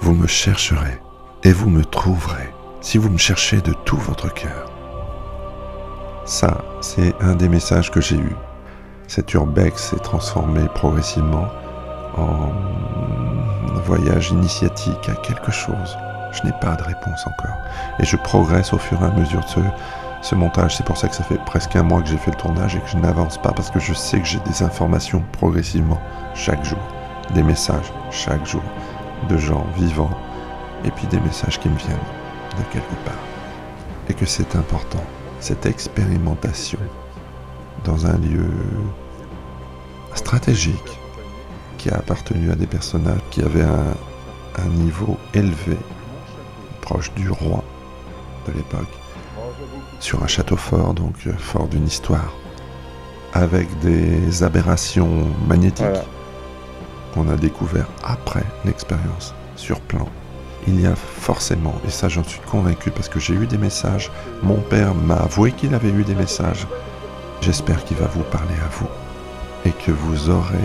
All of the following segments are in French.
Vous me chercherez et vous me trouverez si vous me cherchez de tout votre cœur. Ça, c'est un des messages que j'ai eus. Cet urbex s'est transformé progressivement en voyage initiatique à quelque chose. Je n'ai pas de réponse encore. Et je progresse au fur et à mesure de ce montage. C'est pour ça que ça fait presque un mois que j'ai fait le tournage et que je n'avance pas, parce que je sais que j'ai des informations progressivement chaque jour. Des messages chaque jour de gens vivants et puis des messages qui me viennent de quelque part. Et que c'est important, cette expérimentation dans un lieu stratégique qui a appartenu à des personnages qui avaient un niveau élevé, proche du roi de l'époque, sur un château fort, donc fort d'une histoire, avec des aberrations magnétiques qu'on a découvert après l'expérience sur plan. Il y a forcément, et ça j'en suis convaincu parce que j'ai eu des messages, mon père m'a avoué qu'il avait eu des messages, j'espère qu'il va vous parler à vous et que vous aurez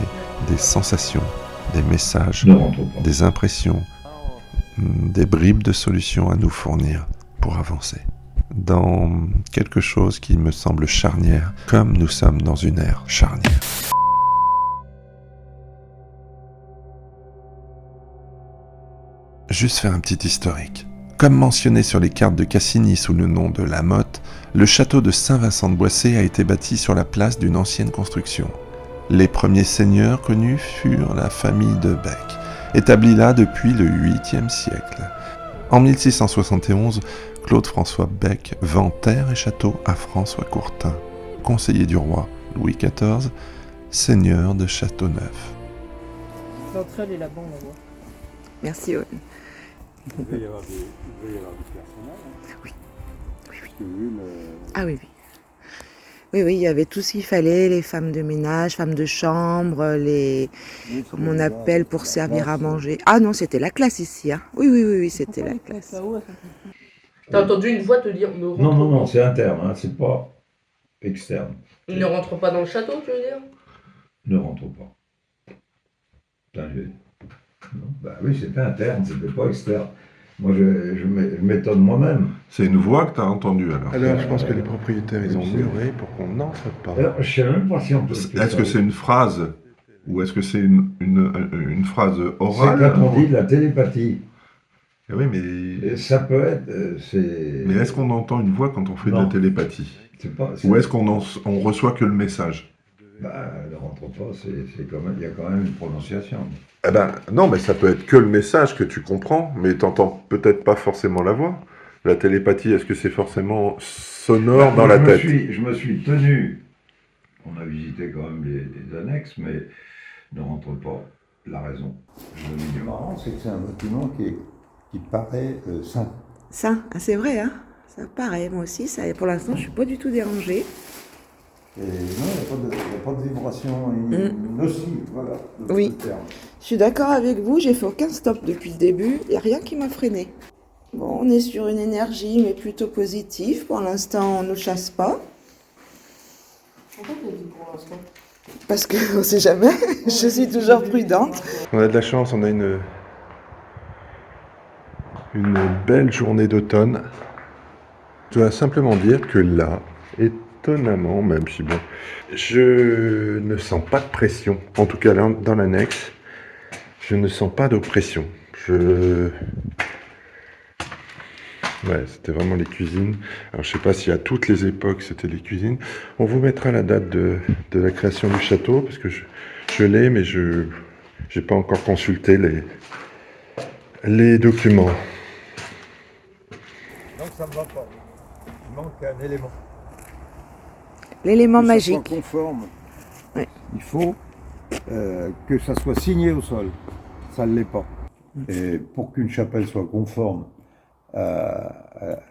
des sensations, des messages, des impressions, des bribes de solutions à nous fournir pour avancer dans quelque chose qui me semble charnière, comme nous sommes dans une ère charnière. Juste faire un petit historique. Comme mentionné sur les cartes de Cassini sous le nom de La Motte, le château de Saint-Vincent-de-Boissé a été bâti sur la place d'une ancienne construction. Les premiers seigneurs connus furent la famille de Bec, établie là depuis le 8e siècle. En 1671, Claude-François Bec vend terre et château à François Courtin, conseiller du roi Louis XIV, seigneur de Châteauneuf. L'entrée, elle est là-bas, on va voir. Merci, Owen. Il devait y avoir du personnel. Hein. Oui. Ah oui, oui. Oui, il y avait tout ce qu'il fallait, les femmes de ménage, femmes de chambre, comme on appelle pour servir à manger. Ah non, c'était la classe ici, hein. Oui, c'était la classe. T'as entendu une voix te dire me rentre Non, c'est interne, hein, c'est pas externe. Ne rentre pas dans le château, tu veux dire? Ne rentre pas. Putain, non, bah oui, c'était interne, c'était pas externe. Moi, je m'étonne moi-même. C'est une voix que tu as entendue alors. Alors, je pense que les propriétaires, ils ont muré pour qu'on n'entre pas. Alors, je sais même pas si on peut... Est-ce que c'est une phrase ou est-ce que c'est une phrase orale? C'est quand on dit de la télépathie. Eh oui, mais... Et ça peut être... Mais est-ce qu'on entend une voix quand on fait de la télépathie? Ou est-ce qu'on reçoit que le message? Bah, ne rentre pas, il y a quand même une prononciation. Eh ben, non, mais ça peut être que le message que tu comprends, mais t'entends peut-être pas forcément la voix. La télépathie, est-ce que c'est forcément sonore dans la tête? Je me suis tenu. On a visité quand même les annexes, mais ne rentre pas. La raison. Le marrant, c'est que c'est un bâtiment qui paraît sain. Sain, c'est vrai, hein. Ça paraît, moi aussi. Pour l'instant, je suis pas du tout dérangée. Et non, il n'y a pas de vibration nocive, voilà. Oui, je suis d'accord avec vous, j'ai fait aucun stop depuis le début, il n'y a rien qui m'a freiné. Bon, on est sur une énergie, mais plutôt positive. Pour l'instant, on ne nous chasse pas. Pourquoi t'as dit pour l'instant? Parce qu'on ne sait jamais, je suis toujours prudente. On a de la chance, on a une belle journée d'automne. Je dois simplement dire que là, étonnamment, même si bon, je ne sens pas de pression. En tout cas, là, dans l'annexe, je ne sens pas d'oppression. Ouais, c'était vraiment les cuisines. Alors, je sais pas si à toutes les époques, c'était les cuisines. On vous mettra la date de la création du château, parce que je l'ai, mais je n'ai pas encore consulté les documents. Donc ça ne va pas. Il manque un élément. L'élément Que magique. ça soit conforme. Ouais. Il faut que ça soit signé au sol. Ça ne l'est pas. Et pour qu'une chapelle soit conforme à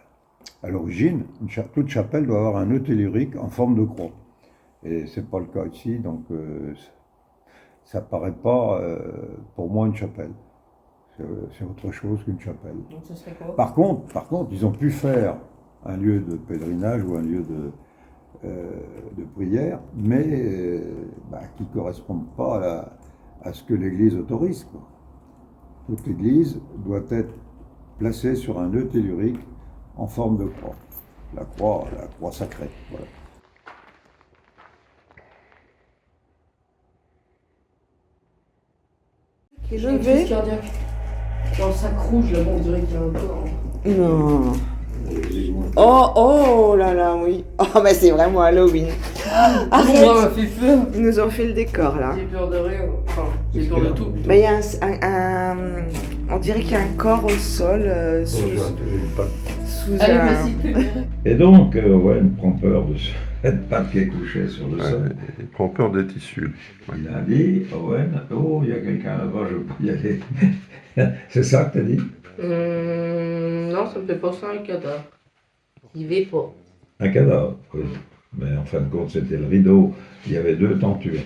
l'origine, toute chapelle doit avoir un nœud tellurique en forme de croix. Et c'est pas le cas ici, donc ça paraît pas pour moi une chapelle. C'est autre chose qu'une chapelle. Donc ça serait quoi? Par contre, ils ont pu faire un lieu de pèlerinage ou un lieu de prière, mais qui ne correspondent pas à ce que l'Église autorise, quoi. toute l'église doit être placée sur un nœud tellurique en forme de croix. La croix sacrée. Voilà. Qui est J'ai une levé? crise cardiaque. Dans le sac rouge, là, on dirait qu'il y a un corps. Non. Oh, oh là là, oui. Oh, mais c'est vraiment Halloween. Ça Arrête. m'a fait peur. Ils nous ont fait le décor, là. J'ai peur de rien. Enfin, j'ai peur de tout. Mais il y a on dirait qu'il y a un corps au sol sous Allez, un... vas-y. Et donc, Owen prend peur de ce papier couché sur le sol. Il prend peur des tissus. Il a dit, Owen, oh, il y a quelqu'un là-bas, je peux y aller. C'est ça que t'as dit? Non, ça me fait penser à un cadavre. Il va pas. Un cadavre, oui. Mais en fin de compte, c'était le rideau. Il y avait deux tentures.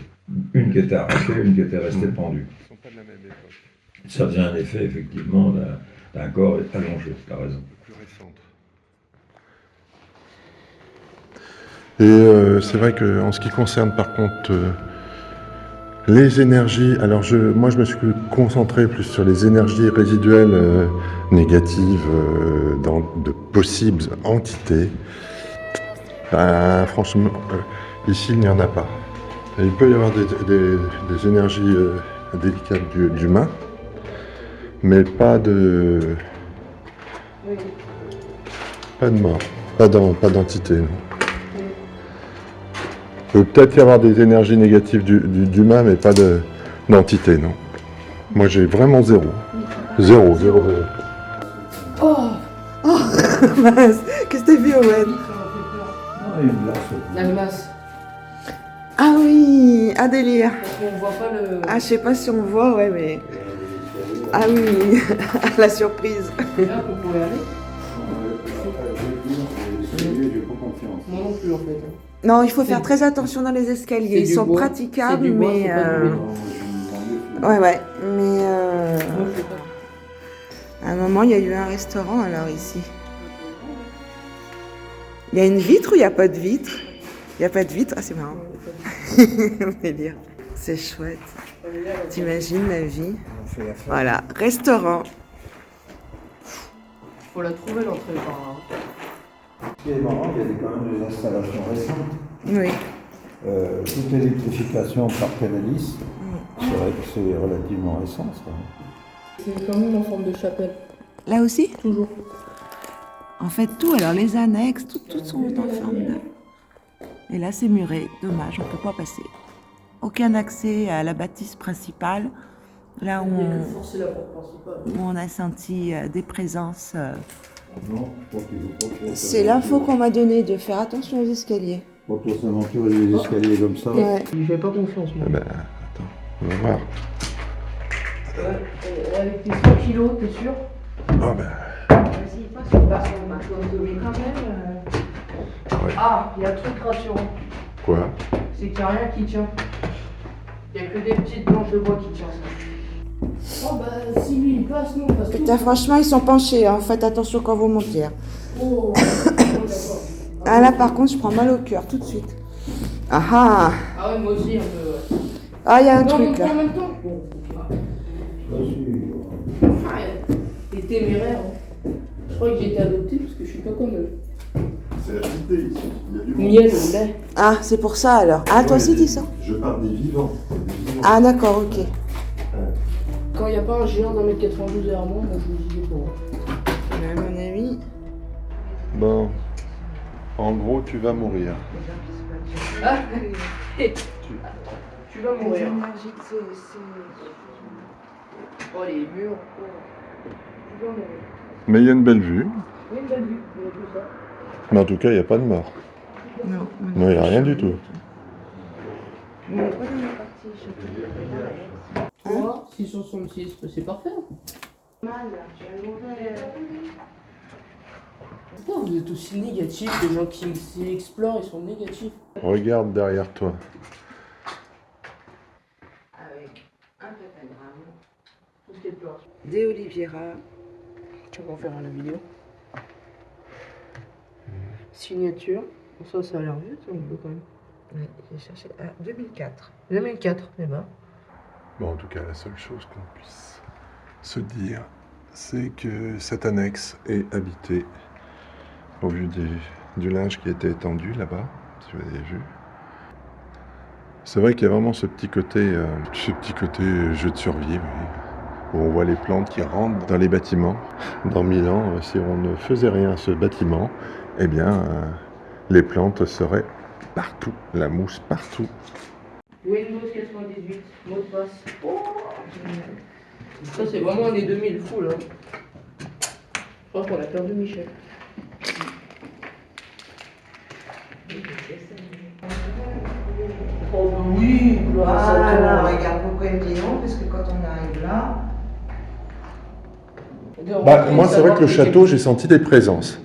Une qui était arrachée, une qui était restée pendue. Ça faisait un effet, effectivement, d'un corps allongé, t'as raison. Et c'est vrai qu'en ce qui concerne par contre les énergies, alors moi je me suis concentré plus sur les énergies résiduelles négatives de possibles entités. Ben, franchement, ici il n'y en a pas. Et il peut y avoir des énergies délicates d'humains, mais pas de mort, pas d'entité. Non. Il peut peut-être y avoir des énergies négatives d'humain, mais pas d'entité, non. Moi, j'ai vraiment zéro. Zéro. Oh, Mince. Qu'est-ce que t'as vu, Owen? Ah, une glace. la glace. Ah oui, un délire. Parce qu'on voit pas le. Ah, je sais pas si on voit, ouais, mais... Ah oui, la surprise. C'est là qu'on pourrait aller. J'ai pas confiance. Moi non plus, en fait. Non, il faut faire très attention dans les escaliers. C'est Ils du sont bois. praticables, C'est du bois, mais... faut pas tomber. Ouais, mais... Moi, je sais pas. À un moment, il y a eu un restaurant, alors, ici. Il y a une vitre ou il n'y a pas de vitre? Il n'y a pas de vitre? Ah, c'est marrant. Délire. C'est chouette. T'imagines la vie? Voilà, restaurant. Faut la trouver, l'entrée par là. Ce qui est marrant, il y a quand même des installations récentes. Oui. Toute l'électrification par Canalis, c'est relativement récent, ça. C'est quand même en forme de chapelle. Là aussi? Toujours. En fait, tout, alors les annexes, tout sont en forme de... Et là, c'est muré. Dommage, on ne peut pas passer. Aucun accès à la bâtisse principale. Là où Il y a que forcer la porte principale. on a senti des présences. Non, je crois qu'il faut pas. C'est l'info qu'on m'a donnée de faire attention aux escaliers. Quand on s'aventure les escaliers comme ça. Ouais. Je fais pas confiance, moi. Eh ben, attends, on va voir. Avec tes 100 kilos, t'es sûr? Oh ben, Vas-y, passe, on va mais quand même. ouais. Ah, il y a un truc rassurant. Quoi? C'est qu'il n'y a rien qui tient. Il n'y a que des petites planches de bois qui tiennent ça. Oh bah si lui il passe, nous on passe tout. Putain, franchement, ils sont penchés. Hein. Faites attention quand vous montez. Hein. Oh, d'accord. Ah là, par contre, je prends mal au cœur tout de suite. Ah ah. Ah ouais, moi aussi un peu. Ouais. Ah, il y a un Non, truc mais là. en même temps. Bon, ok. T'es téméraire. Hein. Je crois que j'ai été adopté parce que je suis pas comme eux. C'est la cité ici. Il y a du monde. Miel, lait. Ah, c'est pour ça alors. Ah, toi aussi, dis ça. Je parle des vivants. Des vivants. Ah, d'accord, ok. Quand il n'y a pas un géant d'un mètre 92 derrière moi, moi je me dis pour. Mais à mon avis. Bon. En gros, tu vas mourir. Ah tu vas mourir. Oh les murs. Tu vas mourir. Mais il y a une belle vue. Oui, une belle vue, il y a tout ça. Mais en tout cas, il n'y a pas de mort. Non. Non, il n'y a rien du tout. On n'est pas dans la partie château. Moi, 666, c'est parfait. Pourquoi vous êtes aussi négatifs? Les gens qui explorent, ils sont négatifs. Regarde derrière toi. Avec un pentagramme. Tout ce qui est peur. Des Oliveira. Tu vas en faire à la vidéo. Signature. Ça, ça a l'air vieux, ça, on peut quand même. Oui, j'ai cherché. Ah, 2004. 2004, eh ben. Bon, en tout cas, la seule chose qu'on puisse se dire, c'est que cette annexe est habitée au vu du linge qui était étendu là-bas, si vous avez vu. C'est vrai qu'il y a vraiment ce petit côté jeu de survie, oui, où on voit les plantes qui rentrent dans les bâtiments. Dans 1000 ans, si on ne faisait rien à ce bâtiment, eh bien, les plantes seraient partout, la mousse partout. Windows 98, mot de passe. Oh, ça c'est vraiment un des 2000 fous là. Je crois qu'on a perdu Michel. Oh bah oui, Voilà, regarde pourquoi il me dit non, parce que quand on arrive là. Moi, c'est vrai que le château, j'ai senti des présences.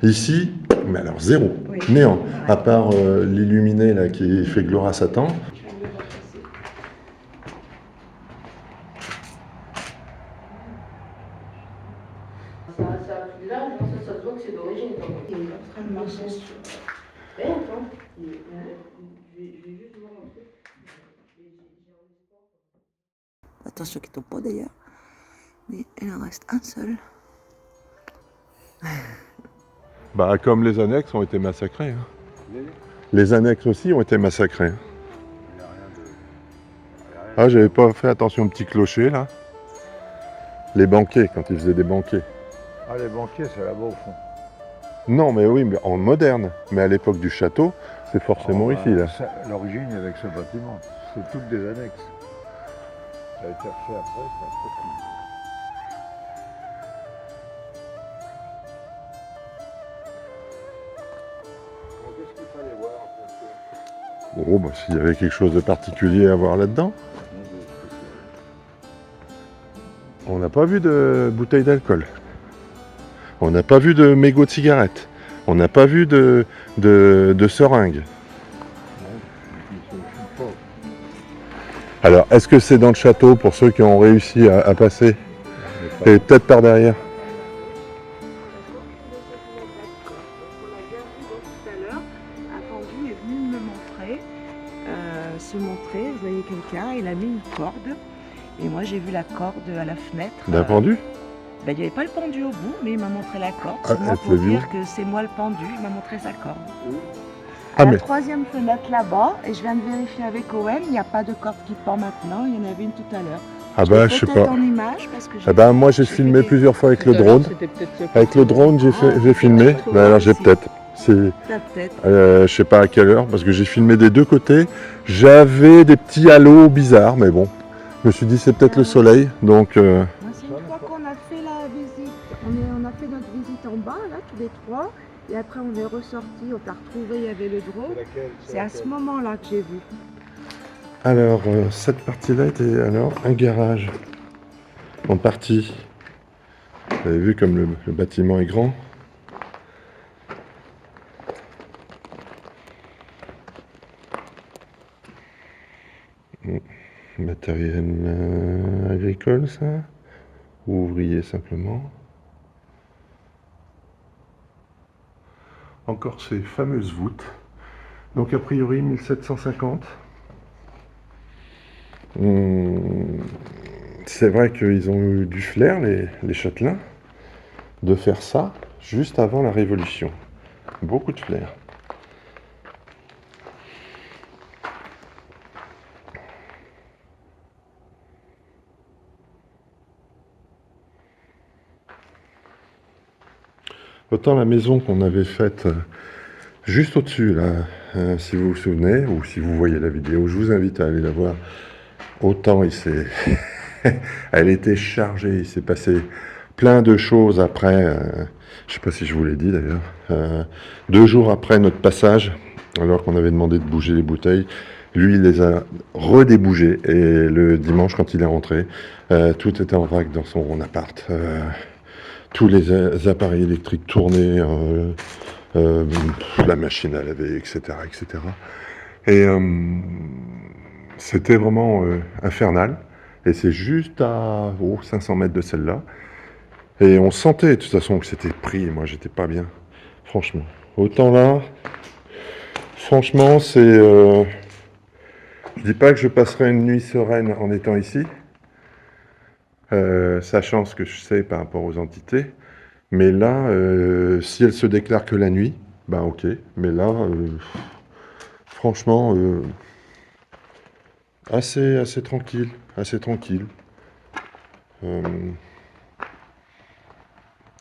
Ici, mais alors zéro, Oui. néant, à part l'illuminé là qui fait gloire à Satan. Là, ça se voit que c'est d'origine. Il est extrêmement sensuel. Mais attends, je vais juste voir un truc. Attention qu'il tombe pas d'ailleurs. Mais il en reste un seul. Bah, comme les annexes ont été massacrées. Les annexes aussi ont été massacrées. Ah, j'avais pas fait attention au petit clocher là. Les banquets, quand ils faisaient des banquets. Ah, les banquiers, c'est là-bas au fond. Non, mais oui, mais en moderne. Mais à l'époque du château, c'est forcément ici là. L'origine avec ce bâtiment, c'est toutes des annexes. Ça a été refait après, c'est un peu plus. Oh, bah, s'il y avait quelque chose de particulier à voir là-dedans. On n'a pas vu de bouteille d'alcool. On n'a pas vu de mégots de cigarettes. On n'a pas vu de seringues. Alors, est-ce que c'est dans le château pour ceux qui ont réussi à passer? Et peut-être par derrière. Attendu est venu me montrer, vous voyez quelqu'un, il a mis une corde, et moi j'ai vu la corde à la fenêtre. D'un pendu? Il n'y avait pas le pendu au bout, mais il m'a montré la corde, Ah, seulement elle pour te l'a vu. dire que c'est moi le pendu, il m'a montré sa corde. Ah, À la mais- troisième fenêtre là-bas, et je viens de vérifier avec Owen, il n'y a pas de corde qui pend maintenant, il y en avait une tout à l'heure. Ah bah, je sais peut-être pas. en image, parce que Ah bah, moi j'ai fait filmé des- plusieurs fois avec le Tout à l'heure, drone. c'était peut-être Avec le drone, j'ai filmé. peut-être, Bah, alors j'ai aussi. peut-être. C'est, T'as peut-être. je sais pas à quelle heure, parce que j'ai filmé des deux côtés. J'avais des petits halos bizarres, mais bon. Je me suis dit c'est peut-être le soleil, donc. Moi, c'est une fois qu'on a fait la visite, on a fait notre visite en bas, là, tous les trois, et après on est ressorti, on t'a retrouvé, il y avait le drone. C'est à ce moment-là que j'ai vu. Alors, cette partie-là était alors un garage en partie. Vous avez vu comme le bâtiment est grand. Matériel agricole, ça? Ou ouvrier simplement? Encore ces fameuses voûtes. Donc a priori 1750. C'est vrai qu'ils ont eu du flair, les châtelains, de faire ça juste avant la Révolution. Beaucoup de flair. Autant la maison qu'on avait faite juste au-dessus, là, si vous vous souvenez, ou si vous voyez la vidéo, je vous invite à aller la voir. Autant elle était chargée, il s'est passé plein de choses après, je ne sais pas si je vous l'ai dit d'ailleurs, 2 jours après notre passage, alors qu'on avait demandé de bouger les bouteilles, lui il les a redébougées, et le dimanche quand il est rentré, tout était en vrac dans son appart. Tous les appareils électriques tournaient, la machine à laver, etc. etc. Et c'était vraiment infernal. Et c'est juste à 500 mètres de celle-là. Et on sentait de toute façon que c'était pris. Et moi, j'étais pas bien. Franchement. Autant là, franchement, c'est... je dis pas que je passerai une nuit sereine en étant ici. sachant ce que je sais par rapport aux entités. Mais là, si elles se déclarent que la nuit, ben ok. Mais là, franchement, assez tranquille, assez tranquille. Il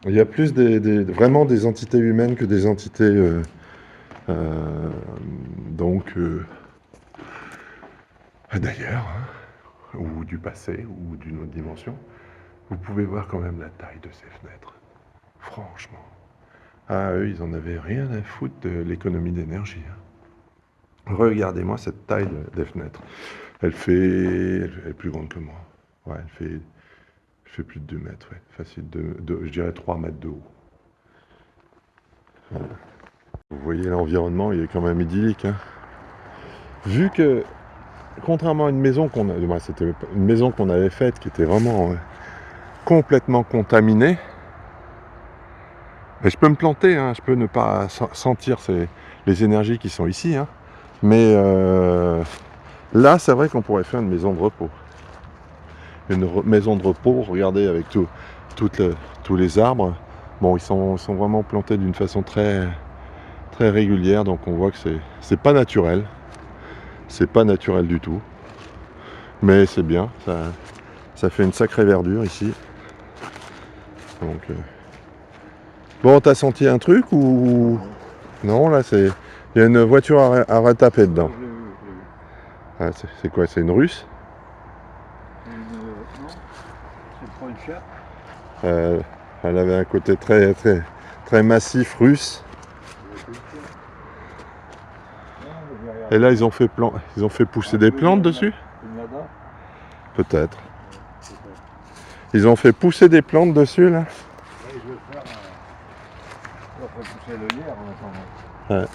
y a plus vraiment des entités humaines que des entités d'ailleurs, hein, ou du passé, ou d'une autre dimension. Vous pouvez voir quand même la taille de ces fenêtres. Franchement. Ah, eux, ils en avaient rien à foutre de l'économie d'énergie. Hein. Regardez-moi cette taille des fenêtres. Elle est plus grande que moi. Ouais, elle fait plus de 2 mètres, ouais. Facile, je dirais 3 mètres de haut. Voilà. Vous voyez, l'environnement, il est quand même idyllique. Hein. Vu que, contrairement à une maison c'était une maison qu'on avait faite qui était vraiment complètement contaminée, mais je peux me planter, hein, je peux ne pas sentir les énergies qui sont ici, hein, mais là, c'est vrai qu'on pourrait faire une maison de repos. Une maison de repos, regardez, avec tous les arbres. Bon, ils sont vraiment plantés d'une façon très, très régulière, donc on voit que c'est pas naturel. C'est pas naturel du tout. Mais c'est bien, ça fait une sacrée verdure ici. Donc, bon, t'as senti un truc ou... Non, là, il y a une voiture à retaper dedans. Ah, c'est quoi? C'est une Russe? Non, c'est pas une chatte. Elle avait un côté très, très, très massif russe. Et là, ils ont fait pousser des plantes dessus? Peut-être. Ils ont fait pousser des plantes dessus, là? Oui, je vais faire pousser le lierre en attendant. Ouais.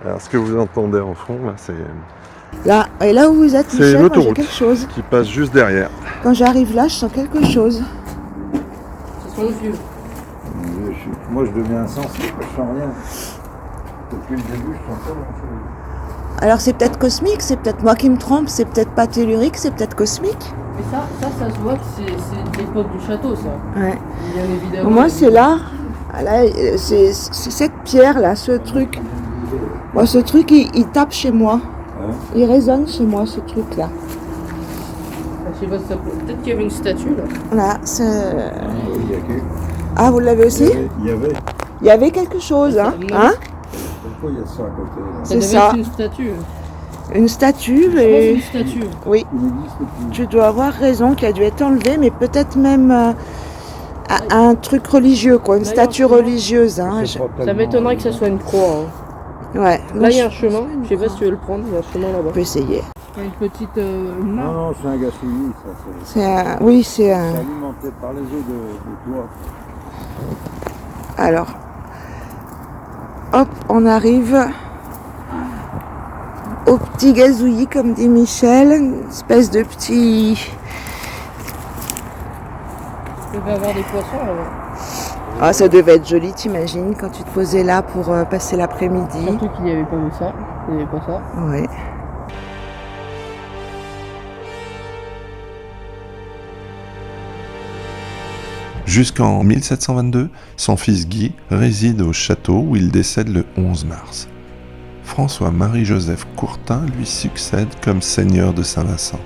Alors, ce que vous entendez en fond, là, c'est Là où vous êtes, Michel, moi, j'ai l'autoroute quelque chose. qui passe juste derrière. Quand j'arrive là, je sens quelque chose. C'est son vieux. Moi, je deviens insensible, je sens rien. Depuis le début, je sens pas grand-chose. Alors c'est peut-être cosmique, c'est peut-être moi qui me trompe, c'est peut-être pas tellurique, c'est peut-être cosmique. Mais ça se voit que c'est l'époque du château, ça. Ouais. Bien évidemment. Moi c'est là, c'est cette pierre là, ce truc. Moi ce truc il tape chez moi. Hein? Il résonne chez moi ce truc là. Je sais pas si ça peut... Peut-être qu'il y avait une statue là. Là, c'est... Il y a que... Ah, vous l'avez aussi? Il y avait quelque chose, hein? Hein? Pourquoi il y a ça à côté là? C'est devait ça. être une statue. Une statue, Je pense mais... une statue. Oui, Il n'existe plus. tu dois avoir raison, qui a dû être enlevée, mais peut-être même un truc religieux, quoi, une D'ailleurs, statue c'est bon. religieuse, hein? C'est pas Ça tellement- m'étonnerait que ça soit une croix. Hein. Ouais. Là, il y a un chemin. Je sais pas si tu veux le prendre. Il y a un chemin là-bas. On peut essayer. Il y a une petite Non, mare. non, c'est un gâchis, ça. C'est un... Oui, c'est C'est un... alimenté par les eaux de toit. Alors, hop, on arrive au petit gazouillis, comme dit Michel, une espèce de petit... Il devait avoir des poissons là-bas. Ah, ça devait être joli, t'imagines, quand tu te posais là pour passer l'après-midi. Surtout qu'il n'y avait pas vu ça. Il n'y avait pas ça. Ouais. Jusqu'en 1722, son fils Guy réside au château où il décède le 11 mars. François-Marie-Joseph Courtin lui succède comme seigneur de Saint-Vincent.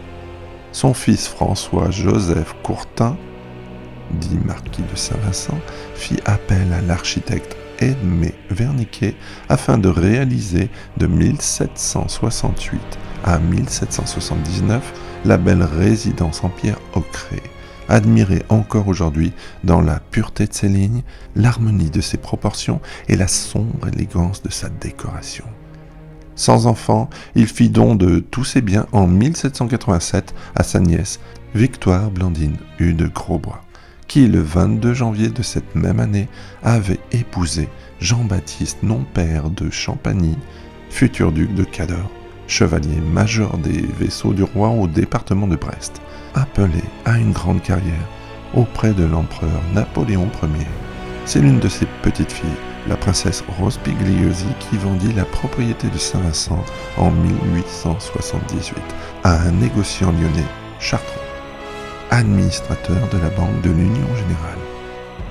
Son fils François-Joseph Courtin, dit marquis de Saint-Vincent, fit appel à l'architecte Aimé Verniquet afin de réaliser de 1768 à 1779 la belle résidence en pierre ocrée, admirée encore aujourd'hui dans la pureté de ses lignes, l'harmonie de ses proportions et la sombre élégance de sa décoration. Sans enfant, il fit don de tous ses biens en 1787 à sa nièce Victoire Blandine Hue de Grosbois, qui le 22 janvier de cette même année avait épousé Jean-Baptiste Nompère de Champagny, futur duc de Cadore, chevalier major des vaisseaux du roi au département de Brest, appelé à une grande carrière auprès de l'empereur Napoléon Ier. C'est l'une de ses petites filles, la princesse Rospigliosi, qui vendit la propriété de Saint-Vincent en 1878 à un négociant lyonnais, Chartrand, administrateur de la Banque de l'Union Générale.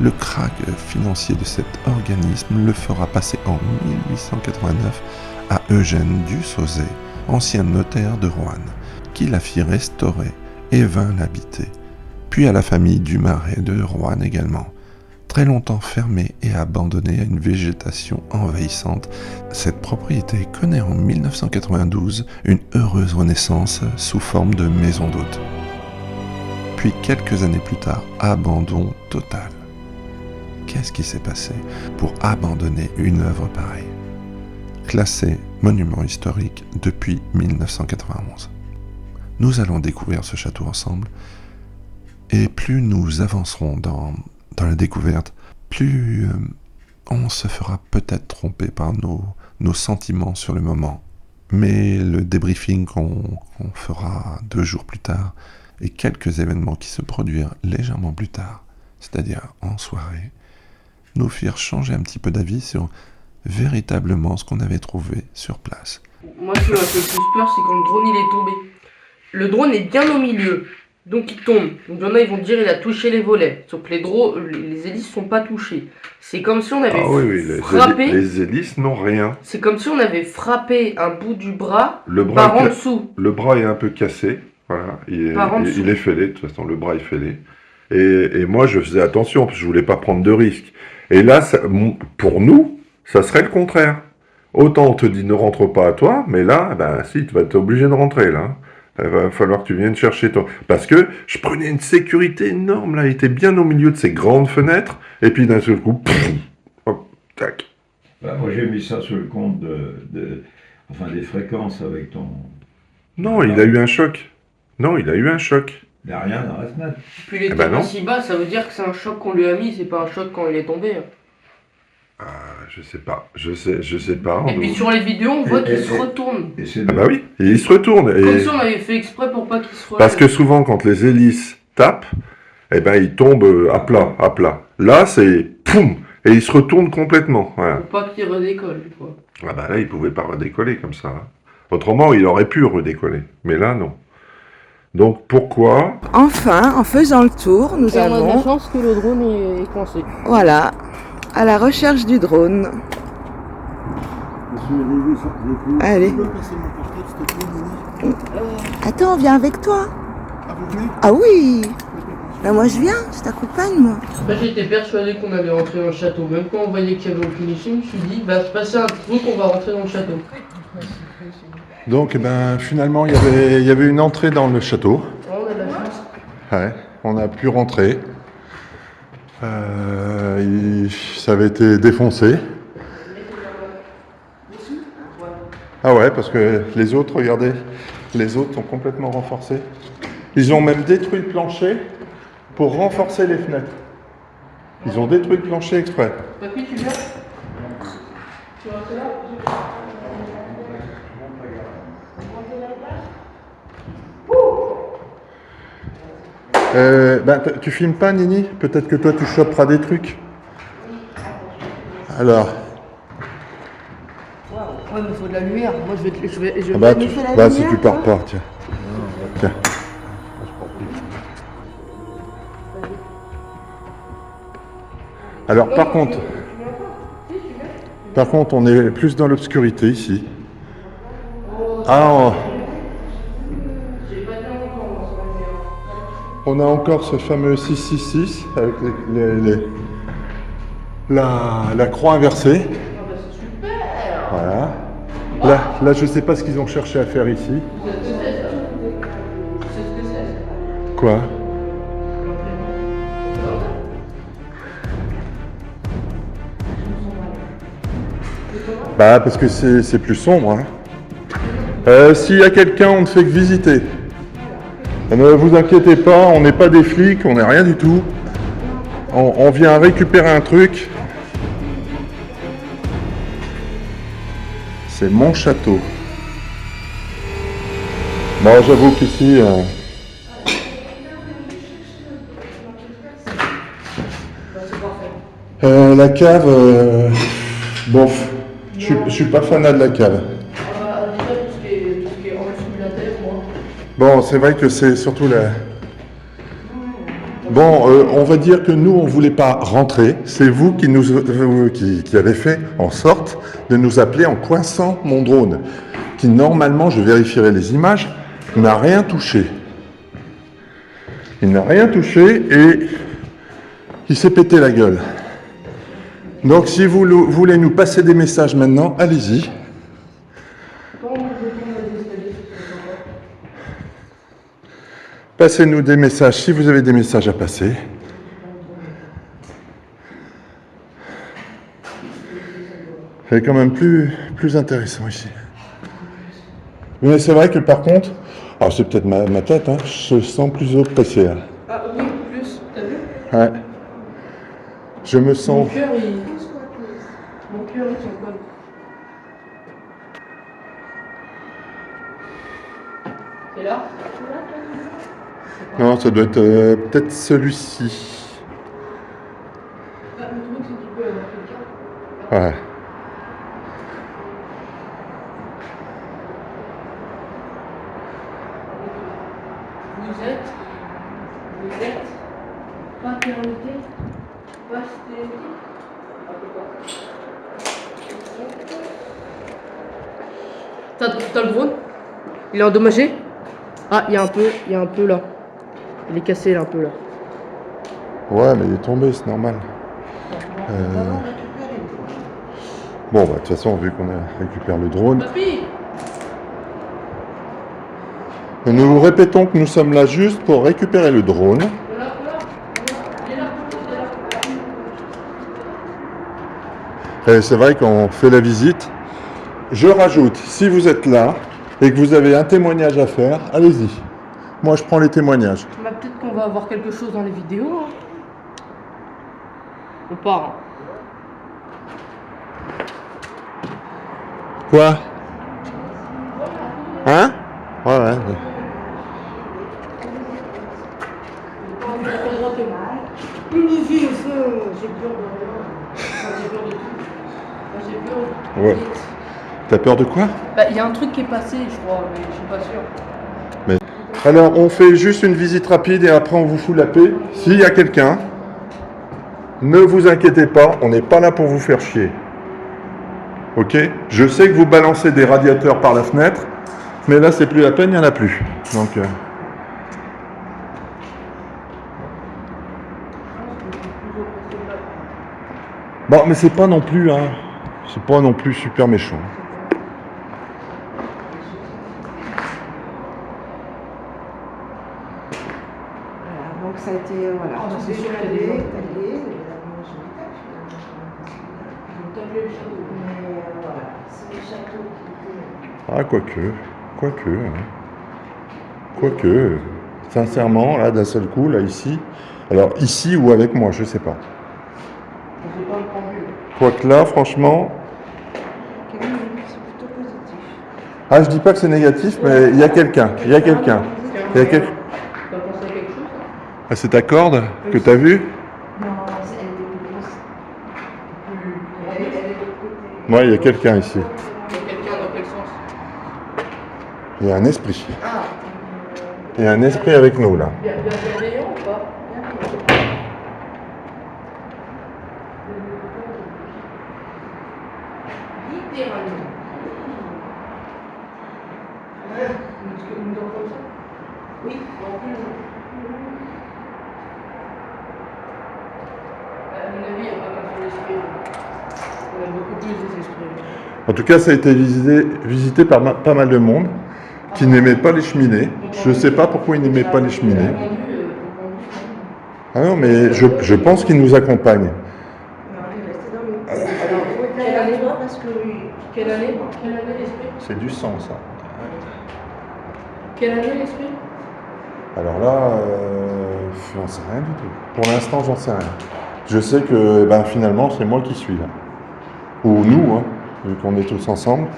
Le krach financier de cet organisme le fera passer en 1889 à Eugène Dusauzet, ancien notaire de Roanne, qui la fit restaurer et vint l'habiter, puis à la famille Dumaret de Roanne également. Très longtemps fermée et abandonnée à une végétation envahissante, cette propriété connaît en 1992 une heureuse renaissance sous forme de maison d'hôtes. Puis quelques années plus tard, abandon total. Qu'est-ce qui s'est passé pour abandonner une œuvre pareille? Classée monument historique depuis 1991. Nous allons découvrir ce château ensemble, et plus nous avancerons dans la découverte, plus on se fera peut-être tromper par nos sentiments sur le moment. Mais le débriefing qu'on fera 2 jours plus tard, et quelques événements qui se produirent légèrement plus tard, c'est-à-dire en soirée, nous firent changer un petit peu d'avis sur véritablement ce qu'on avait trouvé sur place. Moi, ce qui m'a fait le plus peur, c'est quand le drone il est tombé. Le drone est bien au milieu, donc il tombe. Donc il y en a, ils vont dire il a touché les volets. Sauf que les hélices sont pas touchées. C'est comme si on avait frappé. Les hélices n'ont rien. C'est comme si on avait frappé un bout du bras, Le bras par en dessous. Le bras est un peu cassé. Voilà, il est fêlé, de toute façon, le bras est fêlé. Et moi, je faisais attention, parce que je voulais pas prendre de risques. Et là, pour nous, ça serait le contraire. Autant on te dit ne rentre pas à toi, mais là, ben si, tu vas être obligé de rentrer, là. Il va falloir que tu viennes chercher toi. Parce que je prenais une sécurité énorme, là, il était bien au milieu de ces grandes fenêtres, et puis d'un seul coup, pff, hop, tac. Bah, moi, j'ai mis ça sur le compte des fréquences avec ton... Non, il a eu un choc. Non, il a eu un choc. Il n'y a rien dans la fenêtre. Puis il était pas si bas, ça veut dire que c'est un choc qu'on lui a mis, c'est pas un choc quand il est tombé. Je sais pas. Je sais pas. Et puis sur les vidéos, on voit qu'il se retourne. Ah bah oui, et il se retourne. Comme si on avait fait exprès pour pas qu'il se relève. Parce que souvent, quand les hélices tapent, eh ben, ils tombent à plat. Là, c'est poum, et il se retourne complètement. Voilà. Pour pas qu'il redécolle, du coup. Ah bah là, il pouvait pas redécoller comme ça. Hein. Autrement, il aurait pu redécoller. Mais là, non. Donc, pourquoi? Enfin, en faisant le tour, nous On a de la avons... chance que le drone est coincé. Voilà, à la recherche du drone. Allez. Attends, viens avec toi. Ah oui. Bah moi je viens, je t'accompagne moi. Moi j'étais persuadé qu'on allait rentrer dans le château. Même quand on voyait qu'il y avait aucune issue, je me suis dit, va se passer un truc, on va rentrer dans le château. Donc, finalement, il y avait une entrée dans le château. Oh, on a de la chance. Ouais, on a pu rentrer. Ça avait été défoncé. Ah ouais, parce que les autres, regardez, les autres sont complètement renforcés. Ils ont même détruit le plancher pour renforcer les fenêtres. Ils ont détruit le plancher exprès. Papy, tu viens? Tu restes là? Tu filmes pas, Nini? Peut-être que toi, tu choperas des trucs. Alors. Ouais, mais il faut de la lumière. Moi, je vais Si tu pars pas, tiens. Tiens. Alors, par contre, on est plus dans l'obscurité ici. On a encore ce fameux 666 avec la croix inversée. Voilà. Là, je ne sais pas ce qu'ils ont cherché à faire ici. Quoi? Bah, parce que c'est plus sombre. Hein. S'il y a quelqu'un, on ne fait que visiter. Ne vous inquiétez pas, on n'est pas des flics, on n'est rien du tout. On vient récupérer un truc. C'est mon château. Bon, j'avoue qu'ici... La cave, bof. Je suis pas fanat de la cave. Déjà, tout ce qui est en dessous de la tête, moi. Bon, c'est vrai que c'est surtout la... Bon, on va dire que nous, on ne voulait pas rentrer. C'est vous qui avez fait en sorte de nous appeler en coinçant mon drone, qui normalement, je vérifierai les images, n'a rien touché. Il n'a rien touché et il s'est pété la gueule. Donc, si vous voulez nous passer des messages maintenant, allez-y. Passez-nous des messages si vous avez des messages à passer. C'est quand même plus intéressant ici. Mais c'est vrai que par contre, alors c'est peut-être ma tête, hein, je sens plus oppressé. Hein. Ah oui, plus, t'as vu? Ouais. Je me sens... Mon cœur, il s'en colle. C'est là? Non, ça doit être peut-être celui-ci. Ah, le truc, c'est qu'il peut avoir quelqu'un. Ouais. Vous êtes paternité, postérité. T'as le drone? Il est endommagé? Ah, il y a un peu là. Il est cassé là, un peu là. Ouais, mais il est tombé, c'est normal. Bon, bah, de toute façon, vu qu'on a récupéré le drone, Papy! nous répétons que nous sommes là juste pour récupérer le drone. Voilà. Il est là. Et c'est vrai qu'on fait la visite. Je rajoute, si vous êtes là et que vous avez un témoignage à faire, allez-y. Moi, je prends les témoignages. Bah, peut-être qu'on va avoir quelque chose dans les vidéos. Hein. On part. Quoi? Hein? Ouais. J'ai peur de rien. J'ai peur de tout. J'ai peur. Ouais. T'as peur de quoi? Bah, il y a un truc qui est passé, je crois, mais je suis pas sûr. Alors, on fait juste une visite rapide et après on vous fout la paix. S'il y a quelqu'un, ne vous inquiétez pas, on n'est pas là pour vous faire chier. Ok? Je sais que vous balancez des radiateurs par la fenêtre, mais là c'est plus la peine, il n'y en a plus. Donc, bon, mais c'est pas non plus, hein, c'est pas non plus super méchant. Voilà, donc ça a été, voilà, Ah, tout c'est sûr qu'il y a des décalé, gens. taillé, évidemment, je mais voilà, c'est le château qui était... Ah, quoique, sincèrement, là, d'un seul coup, là, ici, alors ici ou avec moi, je sais pas. On sait pas le pendu. Quoique là, franchement, c'est plutôt positif. ah, je dis pas que c'est négatif, mais il y a quelqu'un, T'as pensé à quelque chose? Ah, c'est ta corde que t'as vue? Non, elle était plus grosse. Elle est de l'autre côté. Ouais, il y a quelqu'un ici. Il y a quelqu'un dans quel sens? Il y a un esprit. Ah, Il y a un esprit avec nous, là. bienveillant ou pas? Littéralement. Une dent comme ça? Oui, en plus. À mon avis, il n'y a pas qu'un seul esprit. On a beaucoup plus des esprits. En tout cas, ça a été visité par pas mal de monde qui n'aimait pas les cheminées. Je ne sais pas pourquoi ils n'aimaient pas les cheminées. Ah non, mais je pense qu'ils nous accompagnent. Quelle année l'esprit? C'est du sang, ça. Quelle année l'esprit? Alors là, j'en sais rien du tout. Pour l'instant, j'en sais rien. Je sais que ben, finalement, c'est moi qui suis là. Ou nous, hein, vu qu'on est tous ensemble.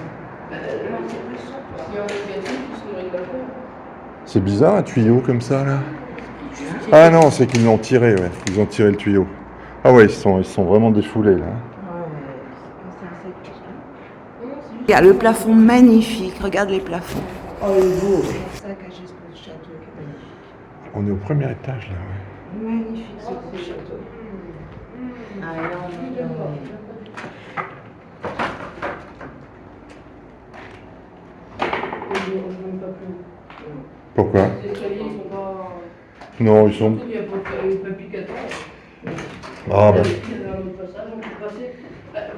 C'est bizarre un tuyau comme ça là. Ah non, c'est qu'ils l'ont tiré, ouais. Ils ont tiré le tuyau. Ah ouais, ils sont vraiment défoulés là. Il y a le plafond magnifique, regarde les plafonds. Oh, il est beau. Ça caché ce château qui est magnifique. On est au premier étage là, ouais. Magnifique ce beau château. Ah non, non, non. Pourquoi? Les escaliers, ils sont pas. Non, ils sont... Surtout qu'il y a pas de pic à temps. Ah bah... Il y a un autre passage, on peut passer.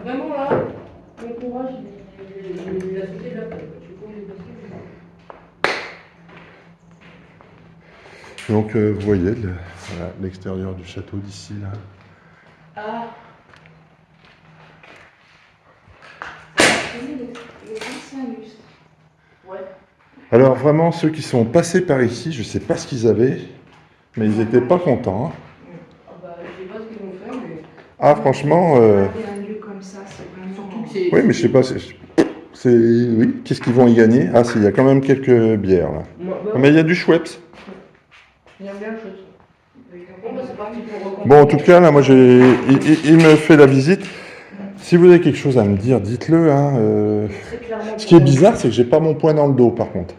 Vraiment là, bon courage, il a sauté de la porte. Je sais pas où il est passé. Donc vous voyez voilà, l'extérieur du château d'ici là. Ah. Ouais. Alors vraiment, ceux qui sont passés par ici, je sais pas ce qu'ils avaient, mais ils étaient pas contents. Hein. Ah bah, je sais pas ce qu'ils vont faire, mais. Ah franchement, Un lieu comme ça, c'est vraiment... Surtout que c'est. oui mais je sais pas, oui, qu'est-ce qu'ils vont y gagner? Ah si, il y a quand même quelques bières là. Ah, mais il y a du Schweppes. J'aime bien la chose. Bon, bah, c'est parti pour recommencer. Bon en tout cas là, moi il me fait la visite. Si vous avez quelque chose à me dire, dites-le. Hein, C'est clairement Ce qui est bizarre, c'est que j'ai pas mon poing dans le dos par contre.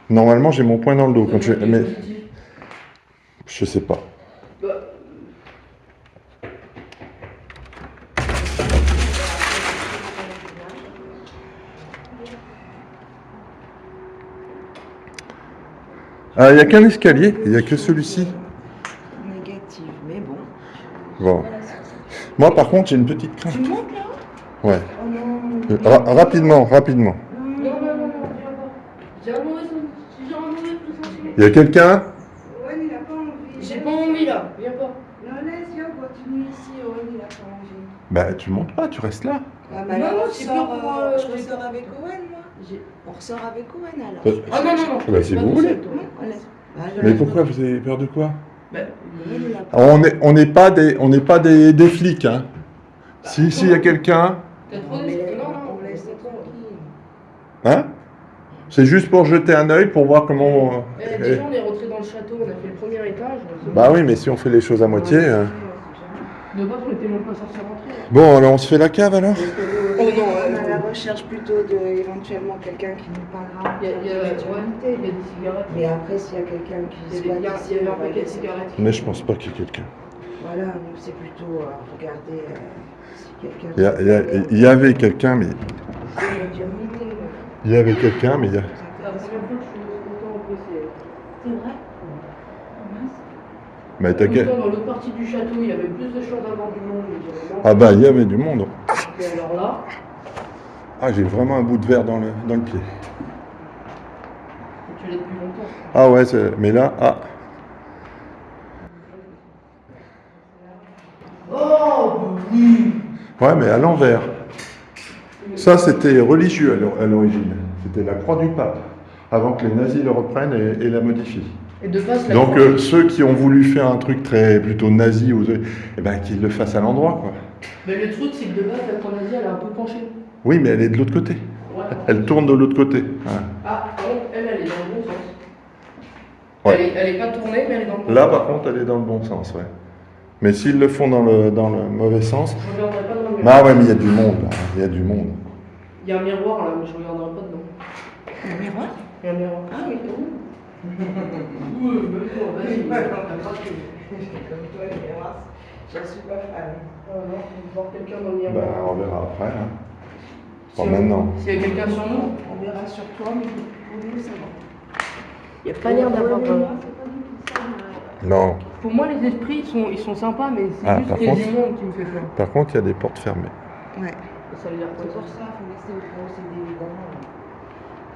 Normalement j'ai mon poing dans le dos quand mais je sais pas. Bah, Ah, il n'y a qu'un escalier, il n'y a que celui-ci. Négative, mais bon. Bon. Moi par contre j'ai une petite crainte. Tu montes là? Ouais. Oh non. Rapidement. non, viens pas. J'ai un mauvais pressentiment. Il y a quelqu'un? Owen, il a pas envie. J'ai pas envie là, viens pas. Non, laisse, viens, continue ici. Owen, il a pas envie. Bah tu montes pas, tu restes là. Ah, Non, alors, non, on c'est ressort, plus pour, je ressors avec Owen, moi. On ressort avec Owen, alors. Ah non, non, non. Bah, si Pas vous tout voulez. seul, toi. Mais pourquoi vous avez peur de quoi? Bah, Owen, il a pas On n'est pas des flics, hein. S'il y a quelqu'un, t'as trop mais de. Non, non, on laisse tranquille. hein? C'est juste pour jeter un œil, pour voir comment... Déjà, on est rentré dans le château, on a fait le premier étage. Bah oui, mais si on fait les choses à moitié... De base, on était même pas censé rentrer. Bon, alors on se fait la cave alors? Oh non, On a la recherche plutôt de éventuellement quelqu'un qui nous parlera. il y a des cigarettes. Mais après, s'il y a quelqu'un qui Il se y avait bat il y avait un paquet de cigarettes. Mais je pense pas qu'il y ait quelqu'un. Voilà, nous c'est plutôt regarder si quelqu'un. Il y avait quelqu'un, mais... C'est une dignité, là. Il y avait quelqu'un, mais il y a... C'est la première fois que je suis autant oppressé. C'est vrai? Mais t'as quel- Dans l'autre partie du château, il y avait plus de chances d'avoir du monde. mais j'avais moins. Ah bah, il y avait du monde. Et alors là, Ah, j'ai vraiment un bout de verre dans le pied. tu l'as depuis longtemps. Ah ouais, mais là, ah... Oh oui. Ouais, mais à l'envers. Ça, c'était religieux à l'origine. C'était la croix du pape, avant que les nazis le reprennent et la modifient. Et de face, la Donc croix- ceux qui ont voulu faire un truc plutôt nazi, eh ben, qu'ils le fassent à l'endroit, quoi. Mais le truc, c'est que de base, la croix nazie, elle est un peu penchée. Oui, mais elle est de l'autre côté. Ouais. Elle tourne de l'autre côté. Ouais. Ah, par contre, elle est dans le bon sens. Ouais. Elle est pas tournée, mais elle est dans le bon Là, sens. par contre, elle est dans le bon sens, ouais. Mais s'ils le font dans le mauvais sens... Je regarderai pas dans le miroir. Ah ouais, mais il y a du monde, là. Il y a du monde. Il y a un miroir là, mais je regarderai pas dedans. Un miroir? Il y a un miroir. Ah oui, Oui, même toi, vas-y. T'as craqué. comme toi, le miroir, j'en suis pas fan. Ah non, on va voir quelqu'un dans le Ben, miroir. on verra après, hein. Pas Si on- maintenant. S'il y a quelqu'un sur nous, On verra sur toi, mais pour nous, ça va. il n'y a pas l'air d'avoir. Non. Pour moi, les esprits, ils sont sympas, mais c'est Ah, juste par qu'il y a contre- du monde qui me fait peur. Par contre, il y a des portes fermées. Ouais. Ça veut dire quoi C'est pour ça, il faut laisser au procédé, évidemment.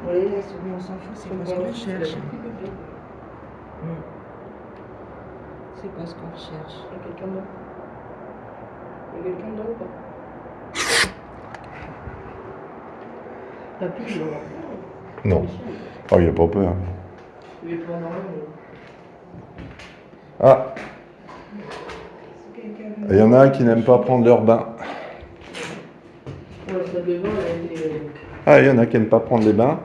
On les laisse, mais on s'en fout, c'est pas ce qu'on recherche. C'est pas ce qu'on recherche. Il y a quelqu'un dedans. Il y a quelqu'un dedans ou pas? Papy, il en a peur. Non. Oh, il n'y a pas peur. Il est pas normal. Ah, il y en a un qui n'aime pas prendre leur bain. Ouais, ça devant, elle a été. Ah, il y en a qui n'aiment pas prendre les bains.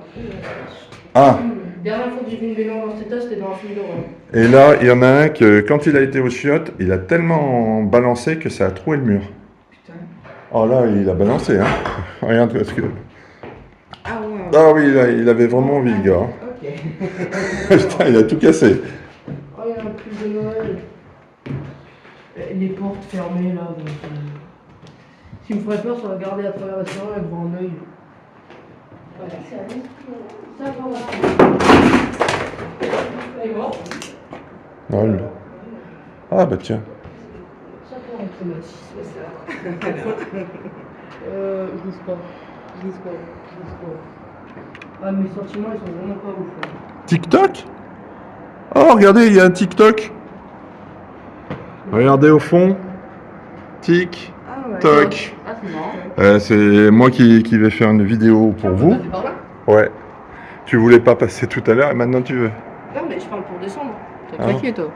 Ah, Dernière fois que j'ai vu une baignoire dans cet état, c'était dans un film d'horreur. Et là, il y en a un que, quand il a été aux chiottes, il a tellement balancé que ça a troué le mur. Putain. Oh là, il a balancé, hein. Regarde parce que... Ah ouais. Ah oui, il avait vraiment envie, le gars. Ok. Putain, il a tout cassé. Oh, il y a un pull de Noël. Les portes fermées là. Donc, ce qui me ferait peur, c'est de regarder à travers la serrure et de voir un œil. Voilà, c'est un esprit. Ça va. Elle est morte. Non, lui. Ah bah tiens. Ça pour un traumatisme, ça. Je bouge pas. Je bouge pas. Ah, mes sentiments, ils sont vraiment pas ouf. Hein. TikTok? Oh, regardez, il y a un TikTok. Regardez au fond. Tic. Ah ouais. Toc. Ah, c'est marrant. C'est moi qui vais faire une vidéo pour vous. Passer par là? Ouais. Tu voulais pas passer tout à l'heure et maintenant tu veux. Non, mais je parle pour descendre. T'as Ah. craqué, toi.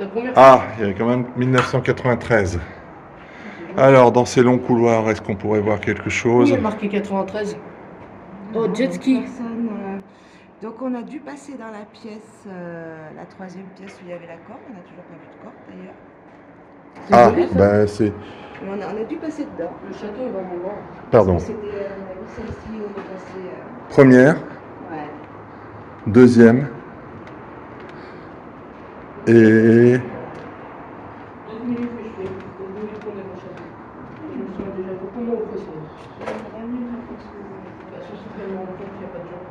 La première Ah, il y a quand même 1993. Alors, dans ces longs couloirs, est-ce qu'on pourrait voir quelque Oui, chose? il y a marqué 93. Oh, jet ski. Personne, donc on a dû passer dans la pièce, la troisième pièce où il y avait la corde. On n'a toujours pas vu de corde d'ailleurs. Ah, joli, ça. ben c'est... Mais on a dû passer dedans. Le château est vraiment grand. Pardon. C'était celle-ci où on est passé. Première, Ouais. deuxième. Et... 12 minutes que je fais. 12 minutes qu'on est dans le château. Je me souviens déjà beaucoup moins impressionné. Bah, ça fait tellement longtemps qu'il n'y a pas de gens.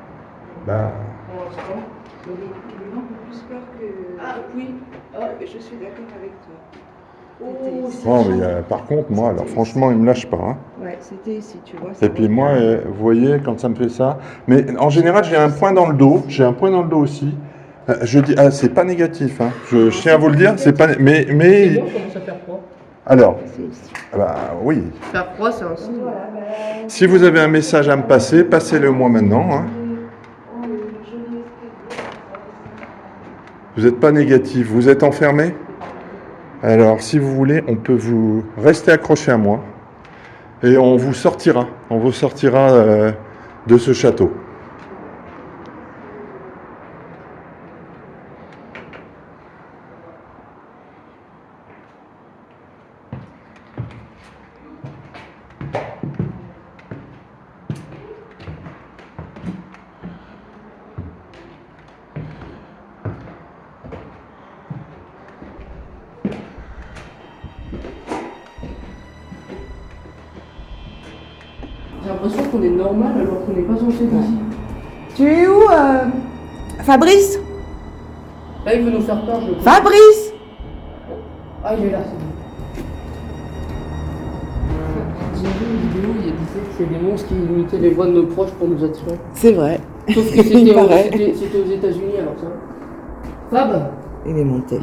Bah... Pour l'instant. Les gens ont plus peur que. Ah, oui. Ah, Je suis d'accord avec toi. oh, c'est Oh, mais par contre, moi, alors franchement, il me lâche pas. Hein. Ouais, c'était ici, tu vois. Et puis moi, vous voyez, quand ça me fait ça... Mais en général, j'ai un point dans le dos. J'ai un point dans le dos aussi. Je dis, ah, c'est pas négatif. Hein. Je tiens à vous le dire, c'est pas... C'est Mais... bon, on commence à faire froid. Alors, C'est ici. bah oui. Faire froid, c'est un signe. Si vous avez un message à me passer, passez-le moi maintenant. Hein. Vous n'êtes pas négatif, vous êtes enfermé? Alors, si vous voulez, on peut vous rester accroché à moi et on vous sortira. On vous sortira de ce château. J'ai l'impression qu'on est normal alors qu'on n'est pas censé être ici. Tu es où, Fabrice? Là, il veut nous faire peur, je le crois. Fabrice! Ah, il est là, c'est bon. J'ai vu une vidéo, il disait que c'est des monstres qui imitaient les voix de nos proches pour nous attirer. C'est vrai. Sauf que Il paraît. c'était aux États-Unis alors ça. Fab, Il est monté.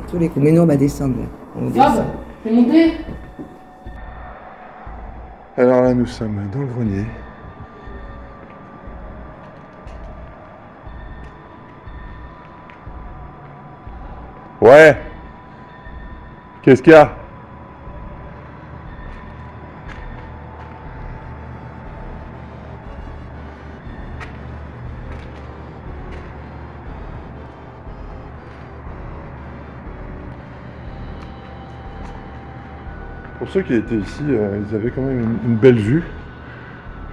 Tous les coups. Mais nous, on va descendre. Là. On descend. Fab, t'es monté? Alors là, nous sommes dans le grenier. Ouais. Qu'est-ce qu'il y a? Pour ceux qui étaient ici, ils avaient quand même une belle vue.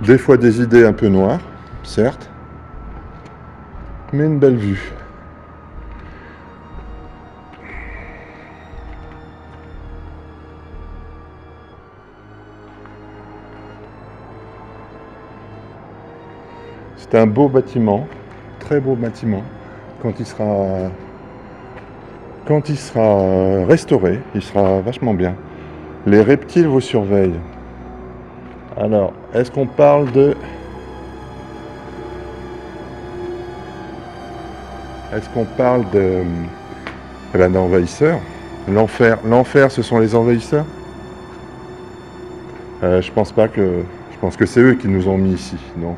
Des fois des idées un peu noires, certes, mais une belle vue. C'est un beau bâtiment, très beau bâtiment. Quand il sera restauré, il sera vachement bien. Les reptiles vous surveillent. Alors, est-ce qu'on parle de... Est-ce qu'on parle de... d'envahisseurs? L'enfer, ce sont les envahisseurs? Je pense pas que... Je pense que c'est eux qui nous ont mis ici. Donc,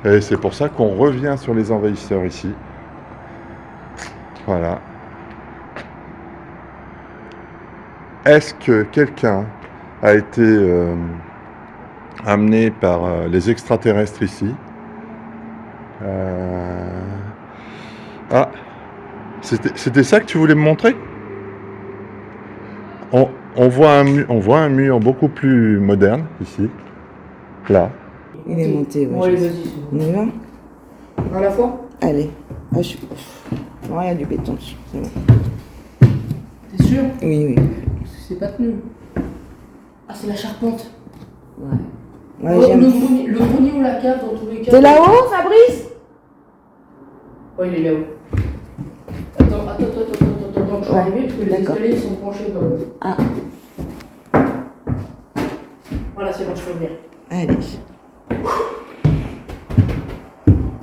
et c'est pour ça qu'on revient sur les envahisseurs ici. Voilà. Est-ce que quelqu'un a été amené par les extraterrestres ici? Ah, C'était ça que tu voulais me montrer? On voit un mur beaucoup plus moderne ici. Là. Il est monté, Bon, ouais. allez, vas-y. On y va? À la fois? Allez. Ah, non, il y a du béton dessus. C'est bon. T'es sûr? Oui, oui. Parce que c'est pas tenu. Ah, c'est la charpente. Ouais. Oh, Ouais, j'aime. le grenier ou la cave dans tous les cas. T'es là-haut, Fabrice? Oh, il est là-haut. Attends, je suis Ouais, arrivé parce que les d'accord. escaliers sont penchés quand même. Ah, Voilà, c'est bon, je peux venir. allez.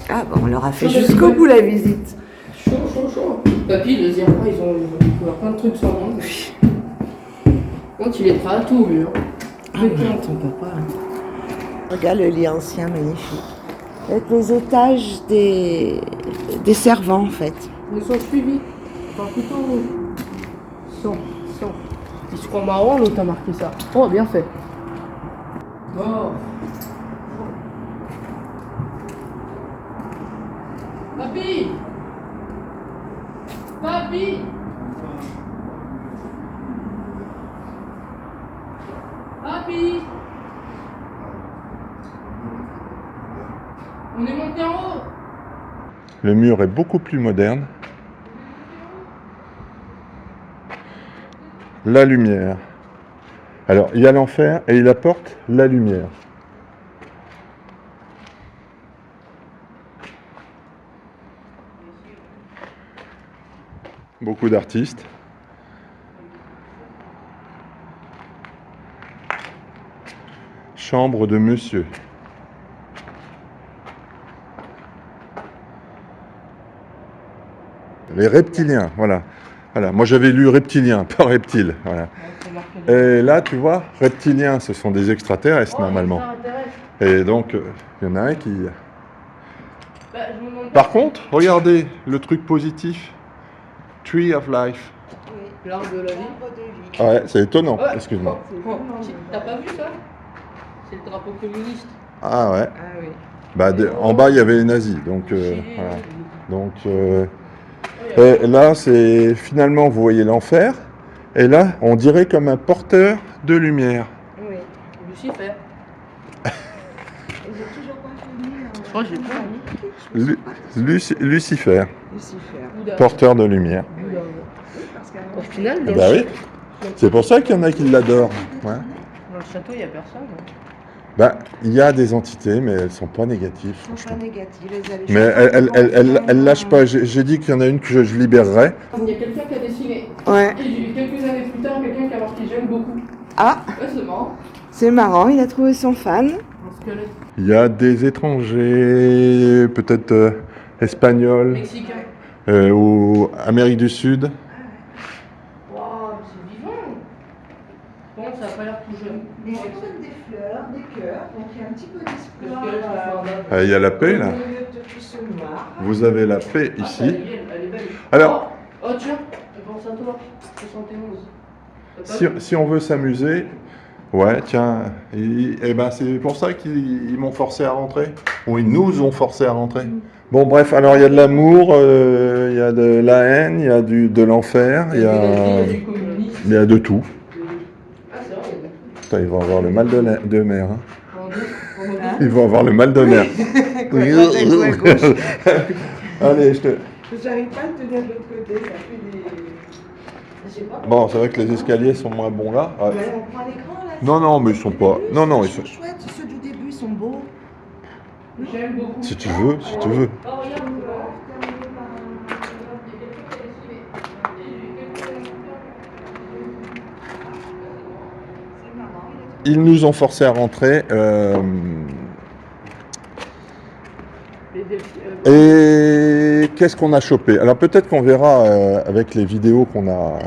Ah, bon, on leur a fait jusqu'au bout la visite. Chaud. Papy, le zéro, ils ont découvert plein de trucs sans nom. Donc, il est prêt à tout, lui. Hein. Ah, mais ton papa. Regarde le lit ancien, magnifique. Avec les étages des servants, en fait. Ils sont suivis. Enfin, plutôt. Ils se croient marrants, l'autre a marqué ça. Oh, bien fait. Oh. Papy! On est monté en haut! Le mur est beaucoup plus moderne. La lumière. Alors, il y a l'enfer et il apporte la lumière. Beaucoup d'artistes. Chambre de monsieur. Les reptiliens, voilà. Voilà. Moi j'avais lu reptilien, pas reptile. Voilà. Et là, tu vois, reptiliens, ce sont des extraterrestres normalement. Et donc, il y en a un qui... Par contre, regardez le truc positif. Tree of Life. L'arbre de la vie. Ouais, c'est étonnant, Ouais. excuse-moi. T'as pas vu ça? C'est le drapeau communiste. Ah ouais. Ah oui. Bah, en bas, il y avait les nazis, donc voilà. Donc, et là, c'est finalement, vous voyez l'enfer, et là, on dirait comme un porteur de lumière. Oui. Lucifer. J'ai toujours pas fini. Je crois que j'ai pas. Lucifer, Lucifer. porteur de lumière. Au final, Bah oui, c'est pour ça qu'il y en a qui l'adorent. Ouais. Dans le château, il n'y a personne. Hein. Bah, il y a des entités, mais elles ne sont pas négatives, Ils sont pas franchement. négatives. Mais elles lâchent pas. J'ai dit qu'il y en a une que je libérerai. Il y a quelqu'un qui a dessiné. Ouais. Et j'ai eu quelques années plus tard quelqu'un qui a marqué j'aime beaucoup. Ah, Ouais, c'est marrant. c'est marrant, il a trouvé son fan. Un squelette. Il y a des étrangers, peut-être espagnols, Mexicain. ou Amérique du Sud. Waouh, c'est vivant. Bon, ça a pas l'air tout jeune. Des fleurs, des cœurs, donc il y a un petit peu Le d'espoir. squelette, ça fait un date. Il y a la paix là. Au milieu de tout ce noir. Vous avez la paix Ah, ici. elle est belle. Alors, Oh, tiens, je pense à toi. 71. T'as pas vu si on veut s'amuser, ouais, tiens, et ben c'est pour ça qu'ils m'ont forcé à rentrer. Ou ils nous ont forcé à rentrer. Bon, bref, alors il y a de l'amour, il y a de la haine, il y a de l'enfer, il y a du communisme. il y a de tout. Ah, c'est vrai, il y a de tout. Putain, ils vont avoir le mal de mer. Hein. Pendant deux. Ils vont avoir le mal de mer. Allez, je te... J'arrive pas à le tenir de l'autre côté, ça fait des... Je sais pas. Bon, c'est vrai que les escaliers sont moins bons là. Ouais. Mais on prend l'écran là. Non, non, mais ils sont pas... Non, non, ils sont... chouettes, ceux du début sont beaux. J'aime beaucoup. Si tu veux, si tu veux. Oh, regarde, Ils nous ont forcé à rentrer. Et qu'est-ce qu'on a chopé? Alors peut-être qu'on verra avec les vidéos qu'on a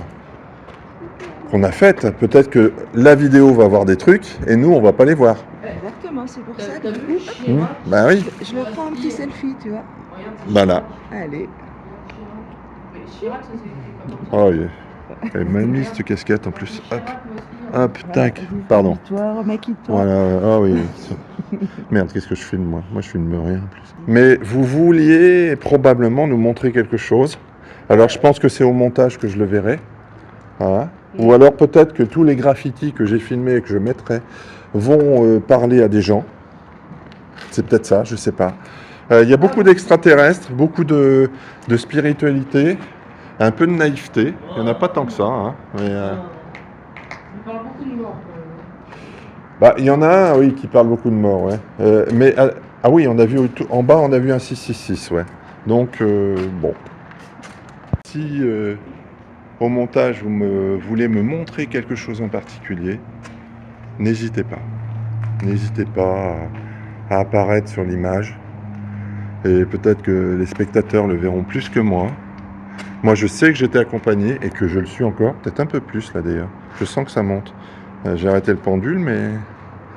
faites. Peut-être que la vidéo va avoir des trucs et nous, on va pas les voir. Exactement, c'est pour ça T'as que vu Chirac? Ben oui, je le prends un petit selfie, tu vois. Regarde, voilà. Allez. mais Chirac, ça c'est Oh, yeah. Elle m'a mis cette casquette en plus. Hop, Chirac, moi aussi. hop, tac. Pardon. Toi, maquille-toi. Voilà, ah oui. Merde, qu'est-ce que je filme moi? Moi je filme rien en plus. Mais vous vouliez probablement nous montrer quelque chose. Alors je pense que c'est au montage que je le verrai. Voilà. Ou alors peut-être que tous les graffitis que j'ai filmés et que je mettrai vont parler à des gens. C'est peut-être ça, je sais pas. Il y a beaucoup d'extraterrestres, beaucoup de spiritualité, un peu de naïveté. Il n'y en a pas tant que ça. Hein, mais, Il parle beaucoup de morts. bah, il y en a un, oui, qui parle beaucoup de morts, ouais. Mais ah oui, on a vu en bas, on a vu un 666, ouais. Donc bon. Si au montage vous voulez me montrer quelque chose en particulier, n'hésitez pas. N'hésitez pas à apparaître sur l'image. Et peut-être que les spectateurs le verront plus que moi. Moi, je sais que j'étais accompagné et que je le suis encore, peut-être un peu plus là d'ailleurs. Je sens que ça monte. J'ai arrêté le pendule, mais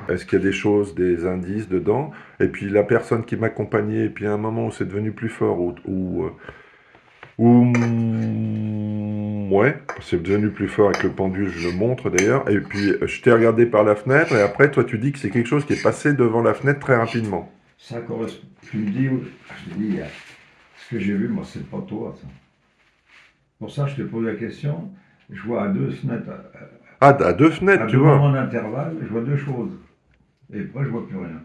est-ce qu'il y a des choses, des indices dedans? Et puis la personne qui m'accompagnait, et puis à un moment où c'est devenu plus fort, ouais, c'est devenu plus fort avec le pendule, je le montre d'ailleurs. Et puis je t'ai regardé par la fenêtre, et après toi tu dis que c'est quelque chose qui est passé devant la fenêtre très rapidement. Ça correspond. Tu me dis, je te dis, ce que j'ai vu, moi, c'est pas toi, ça. Pour ça, je te pose la question. Je vois à 2 fenêtres. Ah, à 2 fenêtres, tu vois. À 2 moments d'intervalle, je vois 2 choses. Et après, je vois plus rien.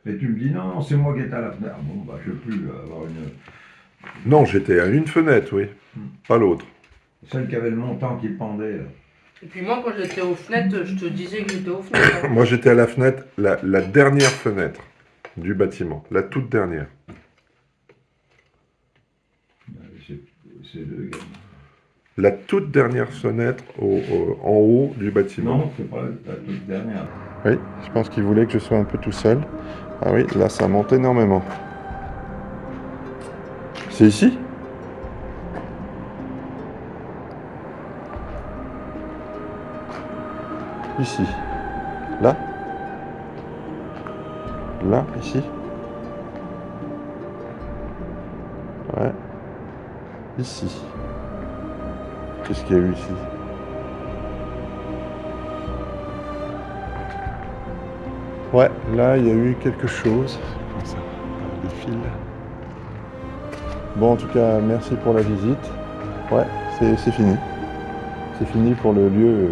Et tu me dis, non, c'est moi qui étais à la fenêtre. Bon, bah, je ne peux plus avoir une. Non, j'étais à une fenêtre, oui. Pas l'autre. Celle qui avait le montant qui pendait. Là. Et puis moi, quand j'étais aux fenêtres, je te disais que j'étais aux fenêtres. Hein. Moi, j'étais à la fenêtre, la dernière fenêtre du bâtiment. La toute dernière. C'est deux gars. La toute dernière fenêtre en haut du bâtiment. Non, c'est pas la toute dernière. Oui, je pense qu'il voulait que je sois un peu tout seul. Ah oui, là, ça monte énormément. C'est ici ? Ici. Là ? Là, ici ? Ouais. Ici. Qu'est-ce qu'il y a eu ici ? Ouais, là, il y a eu quelque chose. Comme ça, des fils. Bon, en tout cas, merci pour la visite. Ouais, c'est fini. C'est fini pour le lieu.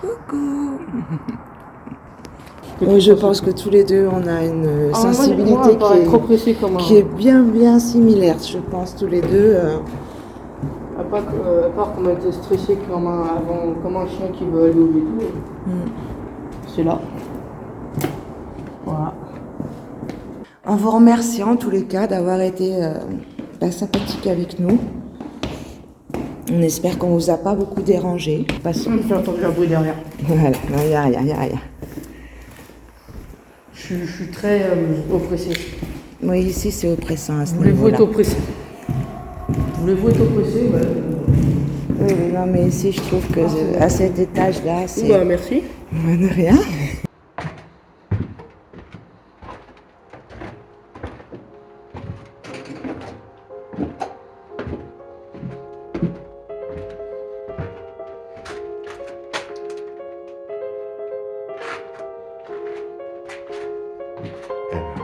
Coucou. Oui, je pense que tous les deux, on a une sensibilité qui est bien similaire, je pense, tous les deux. À part qu'on a été stressé comme un chien qui veut aller au vélo. C'est là. Voilà. En vous remerciant en tous les cas d'avoir été sympathique avec nous. On espère qu'on vous a pas beaucoup dérangé. J'ai entendu un bruit derrière. Voilà, non, il n'y a rien. Je suis très oppressé. Oui, ici c'est oppressant à ce Voulez-vous niveau-là. être oppressé? Voulez-vous être oppressé? Oui, non, mais ici je trouve que à cet étage-là, c'est... Bah, merci. De rien.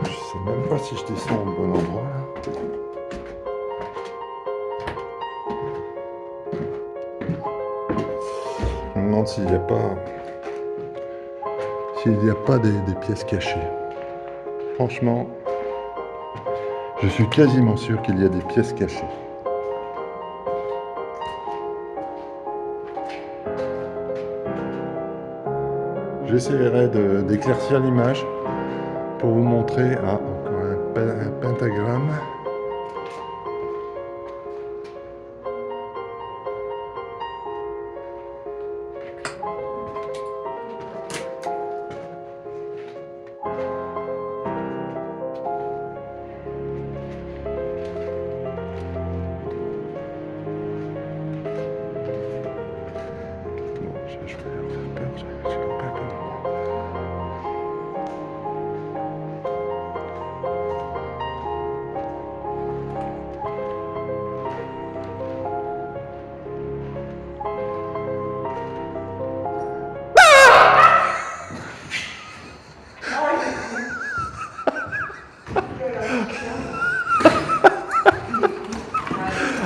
Je sais même pas si je descends au bon endroit là. Je me demande s'il n'y a pas des pièces cachées. Franchement, je suis quasiment sûr qu'il y a des pièces cachées. J'essaierai d'éclaircir l'image pour vous montrer encore un pentagramme.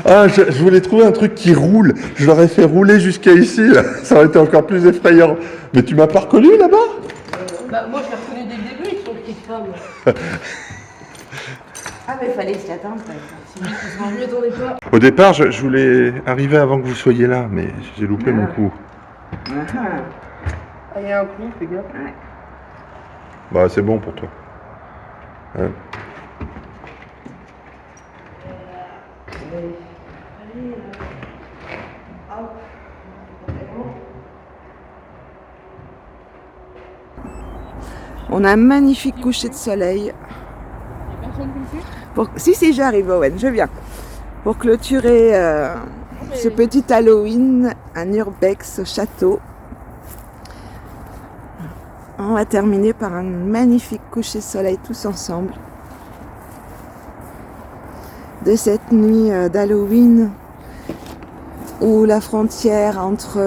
Ah, je voulais trouver un truc qui roule. Je l'aurais fait rouler jusqu'à ici, là. Ça aurait été encore plus effrayant. Mais tu m'as pas reconnu là-bas? Bah, moi, je l'ai reconnu dès le début, ils sont petites femmes. Ah, mais il fallait s'y attendre, par exemple. Je m'y attendais pas. Au départ, je voulais arriver avant que vous soyez là, mais j'ai loupé mon coup. Ah, il y a un clou, fais gaffe. Bah, c'est bon pour toi. Hein? On a un magnifique coucher de soleil. Si, j'arrive, Owen, je viens. Pour clôturer ce petit Halloween à Urbex, au château. On va terminer par un magnifique coucher de soleil tous ensemble. De cette nuit d'Halloween où la frontière entre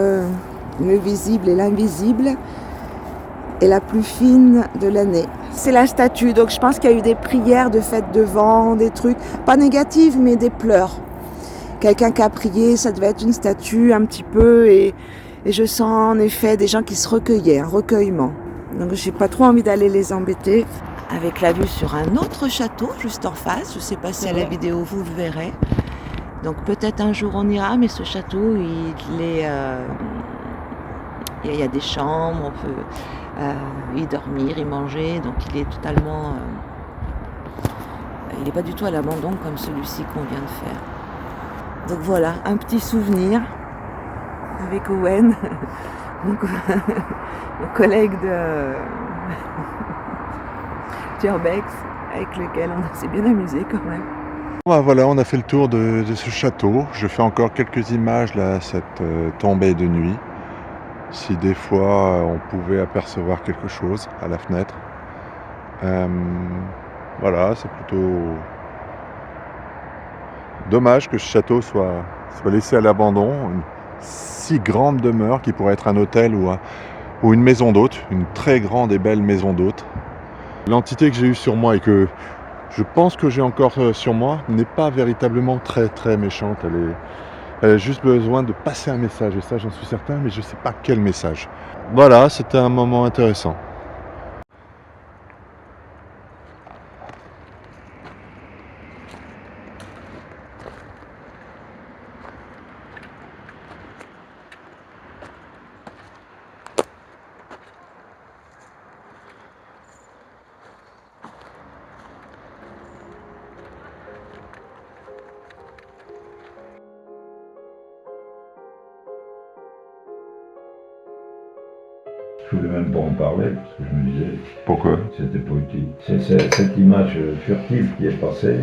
le visible et l'invisible est la plus fine de l'année. C'est la statue, donc je pense qu'il y a eu des prières de fête de vent, des trucs, pas négatives, mais des pleurs. Quelqu'un qui a prié, ça devait être une statue un petit peu, et je sens en effet des gens qui se recueillaient, un recueillement. Donc j'ai pas trop envie d'aller les embêter. Avec la vue sur un autre château, juste en face, je sais pas si à la vidéo vous le verrez. Donc peut-être un jour on ira, mais ce château, il y a des chambres, on peut y dormir, y manger, donc il est totalement... il n'est pas du tout à l'abandon comme celui-ci qu'on vient de faire. Donc voilà, un petit souvenir avec Owen, mon collègue de Urbex, avec lequel on s'est bien amusé quand même. Bah, voilà, on a fait le tour de ce château. Je fais encore quelques images là, cette tombée de nuit. Si des fois on pouvait apercevoir quelque chose à la fenêtre. Voilà, c'est plutôt dommage que ce château soit laissé à l'abandon. Une si grande demeure qui pourrait être un hôtel ou une maison d'hôte, une très grande et belle maison d'hôte. L'entité que j'ai eue sur moi et que je pense que j'ai encore sur moi n'est pas véritablement très très méchante. Elle a juste besoin de passer un message, et ça j'en suis certain, mais je ne sais pas quel message. Voilà, c'était un moment intéressant. Je voulais même pas en parler, parce que je me disais, Pourquoi? c'était pas utile. C'est cette image furtive qui est passée,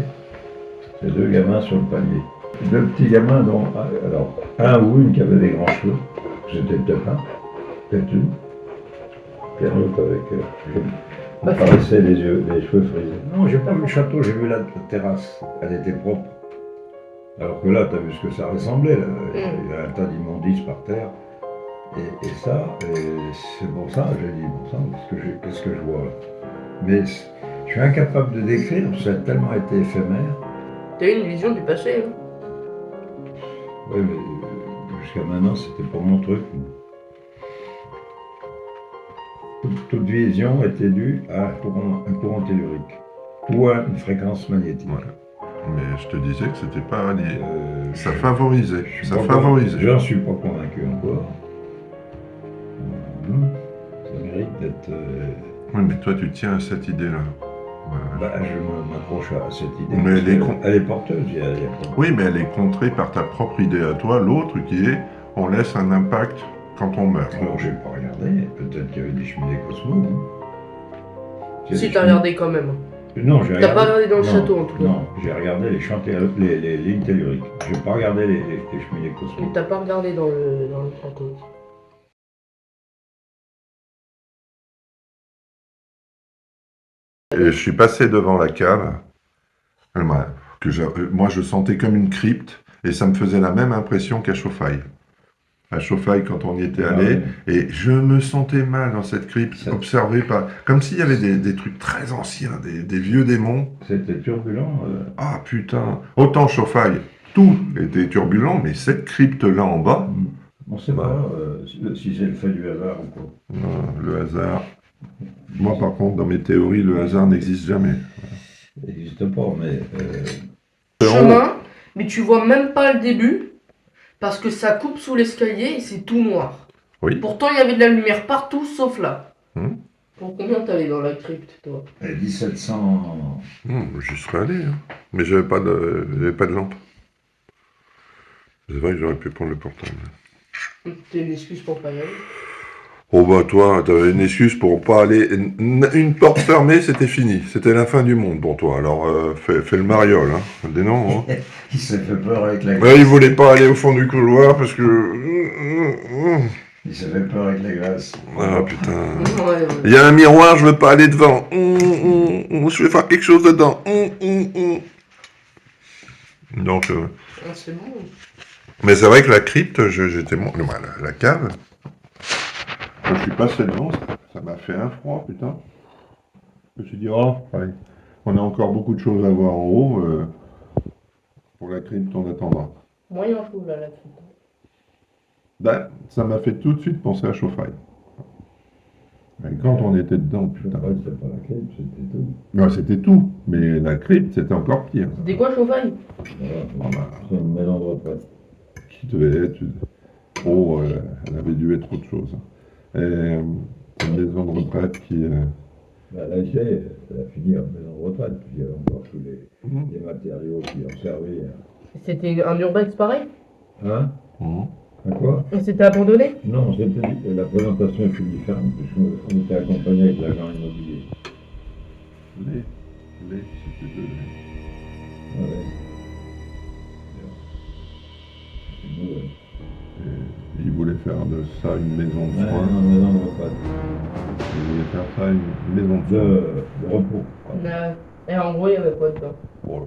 c'est deux gamins sur le palier. Deux petits gamins, dont, alors, un ou une qui avait des grands cheveux, c'était peut-être un, peut-être une, puis un autre avec, apparaissait les cheveux frisés. Non, j'ai pas vu le château, j'ai vu la terrasse, elle était propre. Alors que là, t'as vu ce que ça ressemblait, là. Il y a un tas d'immondices par terre. Et ça, c'est pour ça, j'ai dit, bon sang, qu'est-ce que je vois là? Mais je suis incapable de décrire, ça a tellement été éphémère. T'as eu une vision du passé, hein? Oui, mais jusqu'à maintenant, c'était pas mon truc. Toute vision était due à un courant tellurique ou à une fréquence magnétique. Voilà. Mais je te disais que c'était pas lié. Ça favorisait. J'en suis pas convaincu encore. Ça mérite d'être... Oui, mais toi, tu tiens à cette idée-là. Bah, je m'accroche à cette idée. Mais elle est porteuse. Oui, mais elle est contrée par ta propre idée à toi. L'autre qui est, on laisse un impact quand on meurt. Alors, j'ai pas regardé. Peut-être qu'il y avait des cheminées Cosmo. Si, t'as regardé quand même. Non, j'ai regardé. T'as pas regardé dans le château, en tout cas. Non, j'ai regardé les lignes telluriques. J'ai pas regardé les cheminées Cosmo. T'as pas regardé dans le château. Et je suis passé devant la cave, moi je sentais comme une crypte, et ça me faisait la même impression qu'à Chauffaille. À Chauffaille, quand on y était allé, et je me sentais mal dans cette crypte, observé par... Comme s'il y avait des trucs très anciens, des vieux démons. C'était turbulent. Ah putain, autant Chauffaille, tout était turbulent, mais cette crypte-là en bas, On ne sait pas si c'est le fait du hasard ou quoi. non, le hasard. Moi, par contre, dans mes théories, le hasard n'existe jamais. Il n'existe pas, mais Chemin, mais tu vois même pas le début parce que ça coupe sous l'escalier et c'est tout noir. Oui. Pourtant, il y avait de la lumière partout sauf là. Hmm. Pour combien t'allais dans la crypte, toi? 1700. J'y serais allé, hein. Mais j'avais pas de lampe. C'est vrai que j'aurais pu prendre le portable. C'était une excuse pour pas y aller. Oh bah toi, t'avais une excuse pour pas aller. Une porte fermée, c'était fini. C'était la fin du monde pour toi. Alors fais le mariole, hein. Des noms, hein. Il s'est fait peur avec la glace. Ouais, il voulait pas aller au fond du couloir parce que. Il s'est fait peur avec la glace. Ah putain. Ouais. Il y a un miroir, je veux pas aller devant. Je vais faire quelque chose dedans. Donc. Ah, c'est bon. Mais c'est vrai que la crypte, j'étais la cave. Quand je suis passé devant, ça m'a fait un froid, putain. Je me suis dit, oh, allez, on a encore beaucoup de choses à voir en haut. Pour la crypte, on attendra. Moyen chaud là, la crypte. Ben, ça m'a fait tout de suite penser à Chauffaille. Et quand on était dedans, putain. C'était pas la crypte, c'était tout. Non, c'était tout. Mais la crypte, c'était encore pire. C'était quoi, Chauffaille? Ah bah, C'est une maison de retraite. qui devait être. Oh, elle avait dû être autre chose. Et, une maison de retraite qui. Là, elle a fini en maison de retraite, puis il y avait encore tous les matériaux qui ont servi. C'était un urbex pareil? Hein? À quoi? Et c'était abandonné? Non, la présentation est plus différente, puisqu'on était accompagné avec l'agent immobilier. Les, c'était de lait. Ouais. C'est nous, Et il voulait faire de ça une maison de ouais, soins. non, maison de retraite. Il voulait faire ça une maison de soins. De repos. Ouais. Et en gros, il y avait quoi dedans? Voilà.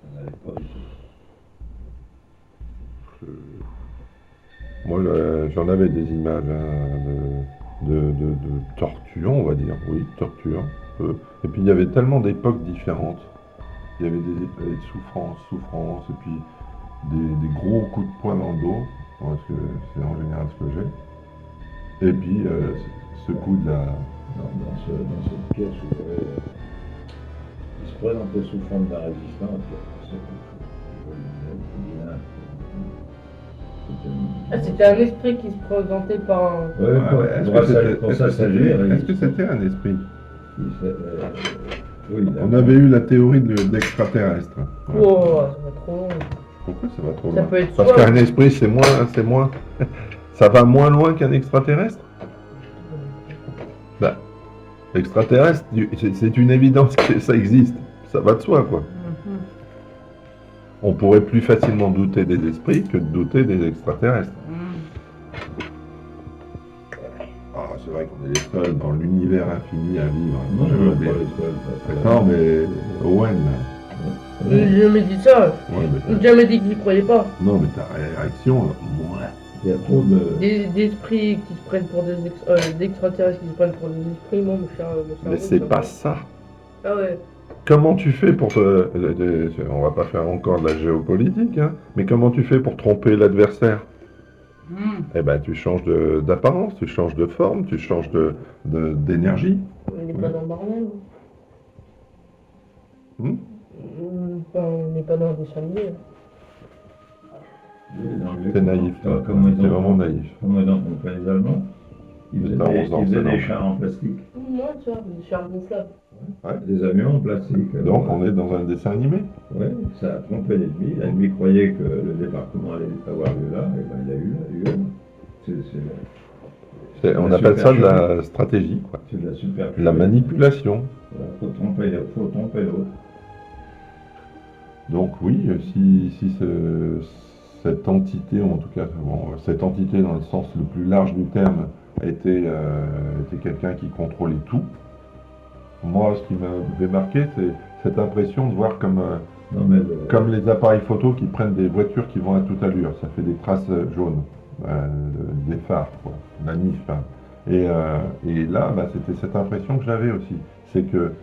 On n'avait pas du tout. Moi, j'en avais des images de torture, on va dire. Oui, torture. Et puis, il y avait tellement d'époques différentes. Il y avait des souffrances, et puis des gros coups de poing dans le dos, parce que c'est en général ce que j'ai. Et puis, ce coup de la... Dans cette pièce où il se présentait sous forme d'un résistant, Ah, c'était un esprit qui se présentait par un... Est-ce que c'était un esprit? Oui, On avait eu la théorie de l'extraterrestre. Oh, ça va trop loin. Pourquoi ça va trop Ça loin? peut être Parce soit- qu'un esprit, c'est moins... Ça va moins loin qu'un extraterrestre? Bah, l'extraterrestre, c'est une évidence que ça existe. Ça va de soi, quoi. On pourrait plus facilement douter des esprits que de douter des extraterrestres. Ah, c'est vrai qu'on est les seuls dans l'univers infini à vivre. Non, J'avais oublié. D'accord, mais Owen, là. J'ai jamais dit ça. Ouais, mais J'ai jamais dit que j'y croyais pas. non, mais ta réaction, là. Ouais. Il y a trop de. Des esprits qui se prennent pour des extraterrestres qui se prennent pour des esprits, moi, mon cher. Mais c'est pas ça. Ah ouais. Comment tu fais pour te... On va pas faire encore de la géopolitique, hein, mais comment tu fais pour tromper l'adversaire? Eh ben, tu changes d'apparence, tu changes de forme, tu changes d'énergie. On n'est pas dans le bordel. On n'est pas dans le dessin animé. T'es naïf, t'es vraiment naïf. Comme ils ont compris les Allemands, ils faisaient T'as 11 ans, des c'est normal. chars en plastique, Moi, tu vois, des chars gonflables. des avions en plastique. Donc on est dans un dessin animé. Oui, ça a trompé l'ennemi. L'ennemi croyait que le débarquement allait avoir lieu là, et ben il a eu lieu. On La appelle ça de supercherie. la stratégie, quoi. C'est de la super. De la manipulation. Il faut tromper l'autre. Donc oui, si cette entité, ou en tout cas cette entité dans le sens le plus large du terme, était quelqu'un qui contrôlait tout, moi ce qui m'avait marqué, c'est cette impression de voir comme les appareils photo qui prennent des voitures qui vont à toute allure, ça fait des traces jaunes, des phares, quoi, manif. Hein. Et là, c'était cette impression que j'avais aussi, c'est que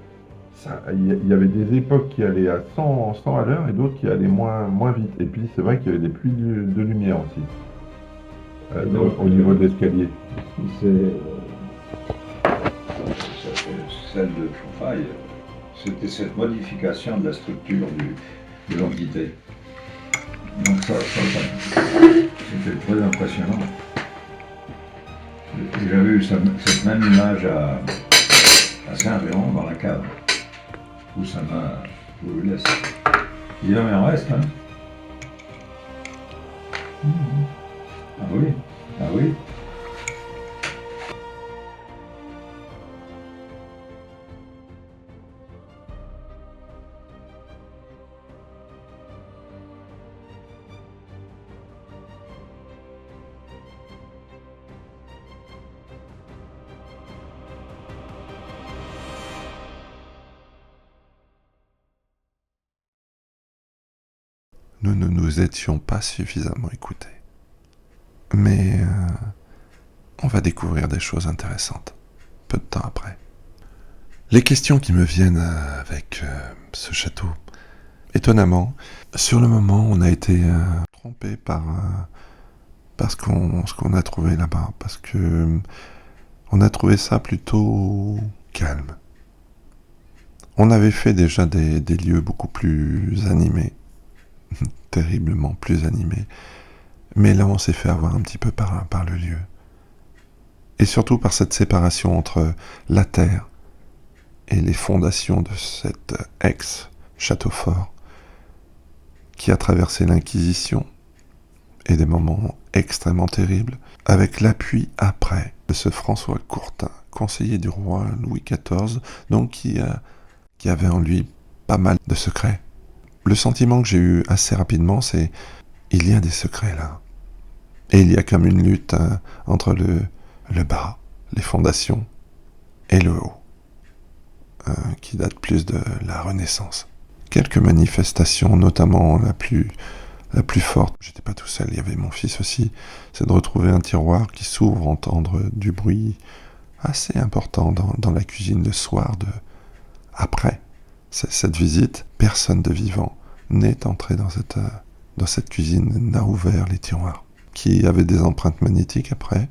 Il y avait des époques qui allaient à 100 à l'heure et d'autres qui allaient moins vite. Et puis c'est vrai qu'il y avait des pluies de lumière aussi, au niveau de l'escalier. Celle de Chauffaille, c'était cette modification de la structure de l'entité. Donc ça c'était très impressionnant. J'avais eu cette même image à Saint-Véron dans la cave, où ça m'a laissé. Il en reste, hein. Ah oui, ah oui. Nous ne nous étions pas suffisamment écoutés. Mais on va découvrir des choses intéressantes, peu de temps après. Les questions qui me viennent avec ce château, étonnamment, sur le moment, on a été trompé par ce qu'on a trouvé là-bas, parce que on a trouvé ça plutôt calme. On avait fait déjà des lieux beaucoup plus animés, terriblement plus animés, mais là on s'est fait avoir un petit peu par le lieu. Et surtout par cette séparation entre la terre et les fondations de cet ex-château fort qui a traversé l'Inquisition et des moments extrêmement terribles, avec l'appui après de ce François Courtin, conseiller du roi Louis XIV, donc qui avait en lui pas mal de secrets. Le sentiment que j'ai eu assez rapidement, c'est il y a des secrets là. Et il y a comme une lutte entre le bas, les fondations, et le haut, qui date plus de la Renaissance. Quelques manifestations, notamment la plus forte, j'étais pas tout seul, il y avait mon fils aussi, c'est de retrouver un tiroir qui s'ouvre, entendre du bruit assez important dans la cuisine le soir après cette visite. Personne de vivant n'est entré dans cette cuisine, n'a ouvert les tiroirs, qui avaient des empreintes magnétiques après.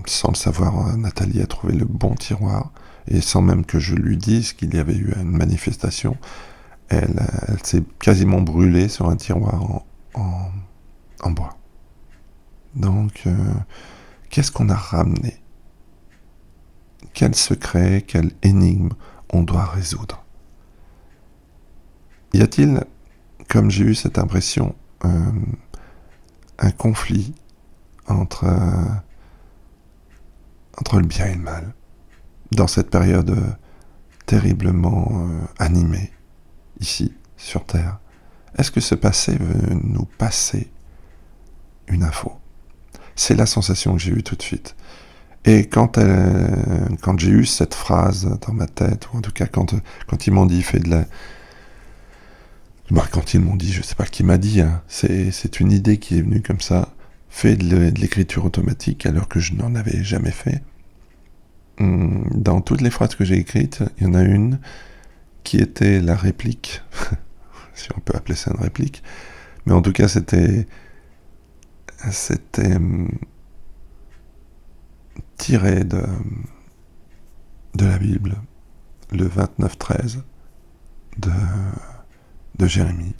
Sans le savoir, Nathalie a trouvé le bon tiroir, et sans même que je lui dise qu'il y avait eu une manifestation, elle s'est quasiment brûlée sur un tiroir en bois. Donc, qu'est-ce qu'on a ramené? Quel secret, quelle énigme on doit résoudre? Y a-t-il, comme j'ai eu cette impression, un conflit entre le bien et le mal dans cette période terriblement animée ici sur Terre? Est-ce que ce passé veut nous passer une info? C'est la sensation que j'ai eue tout de suite. Et quand j'ai eu cette phrase dans ma tête, ou en tout cas quand ils m'ont dit fais de la... quand ils m'ont dit, je sais pas qui m'a dit, hein, c'est une idée qui est venue comme ça, fais de l'écriture automatique alors que je n'en avais jamais fait. Dans toutes les phrases que j'ai écrites, il y en a une qui était la réplique, si on peut appeler ça une réplique, mais en tout cas c'était tiré de la Bible, le 29-13 de Jérémie,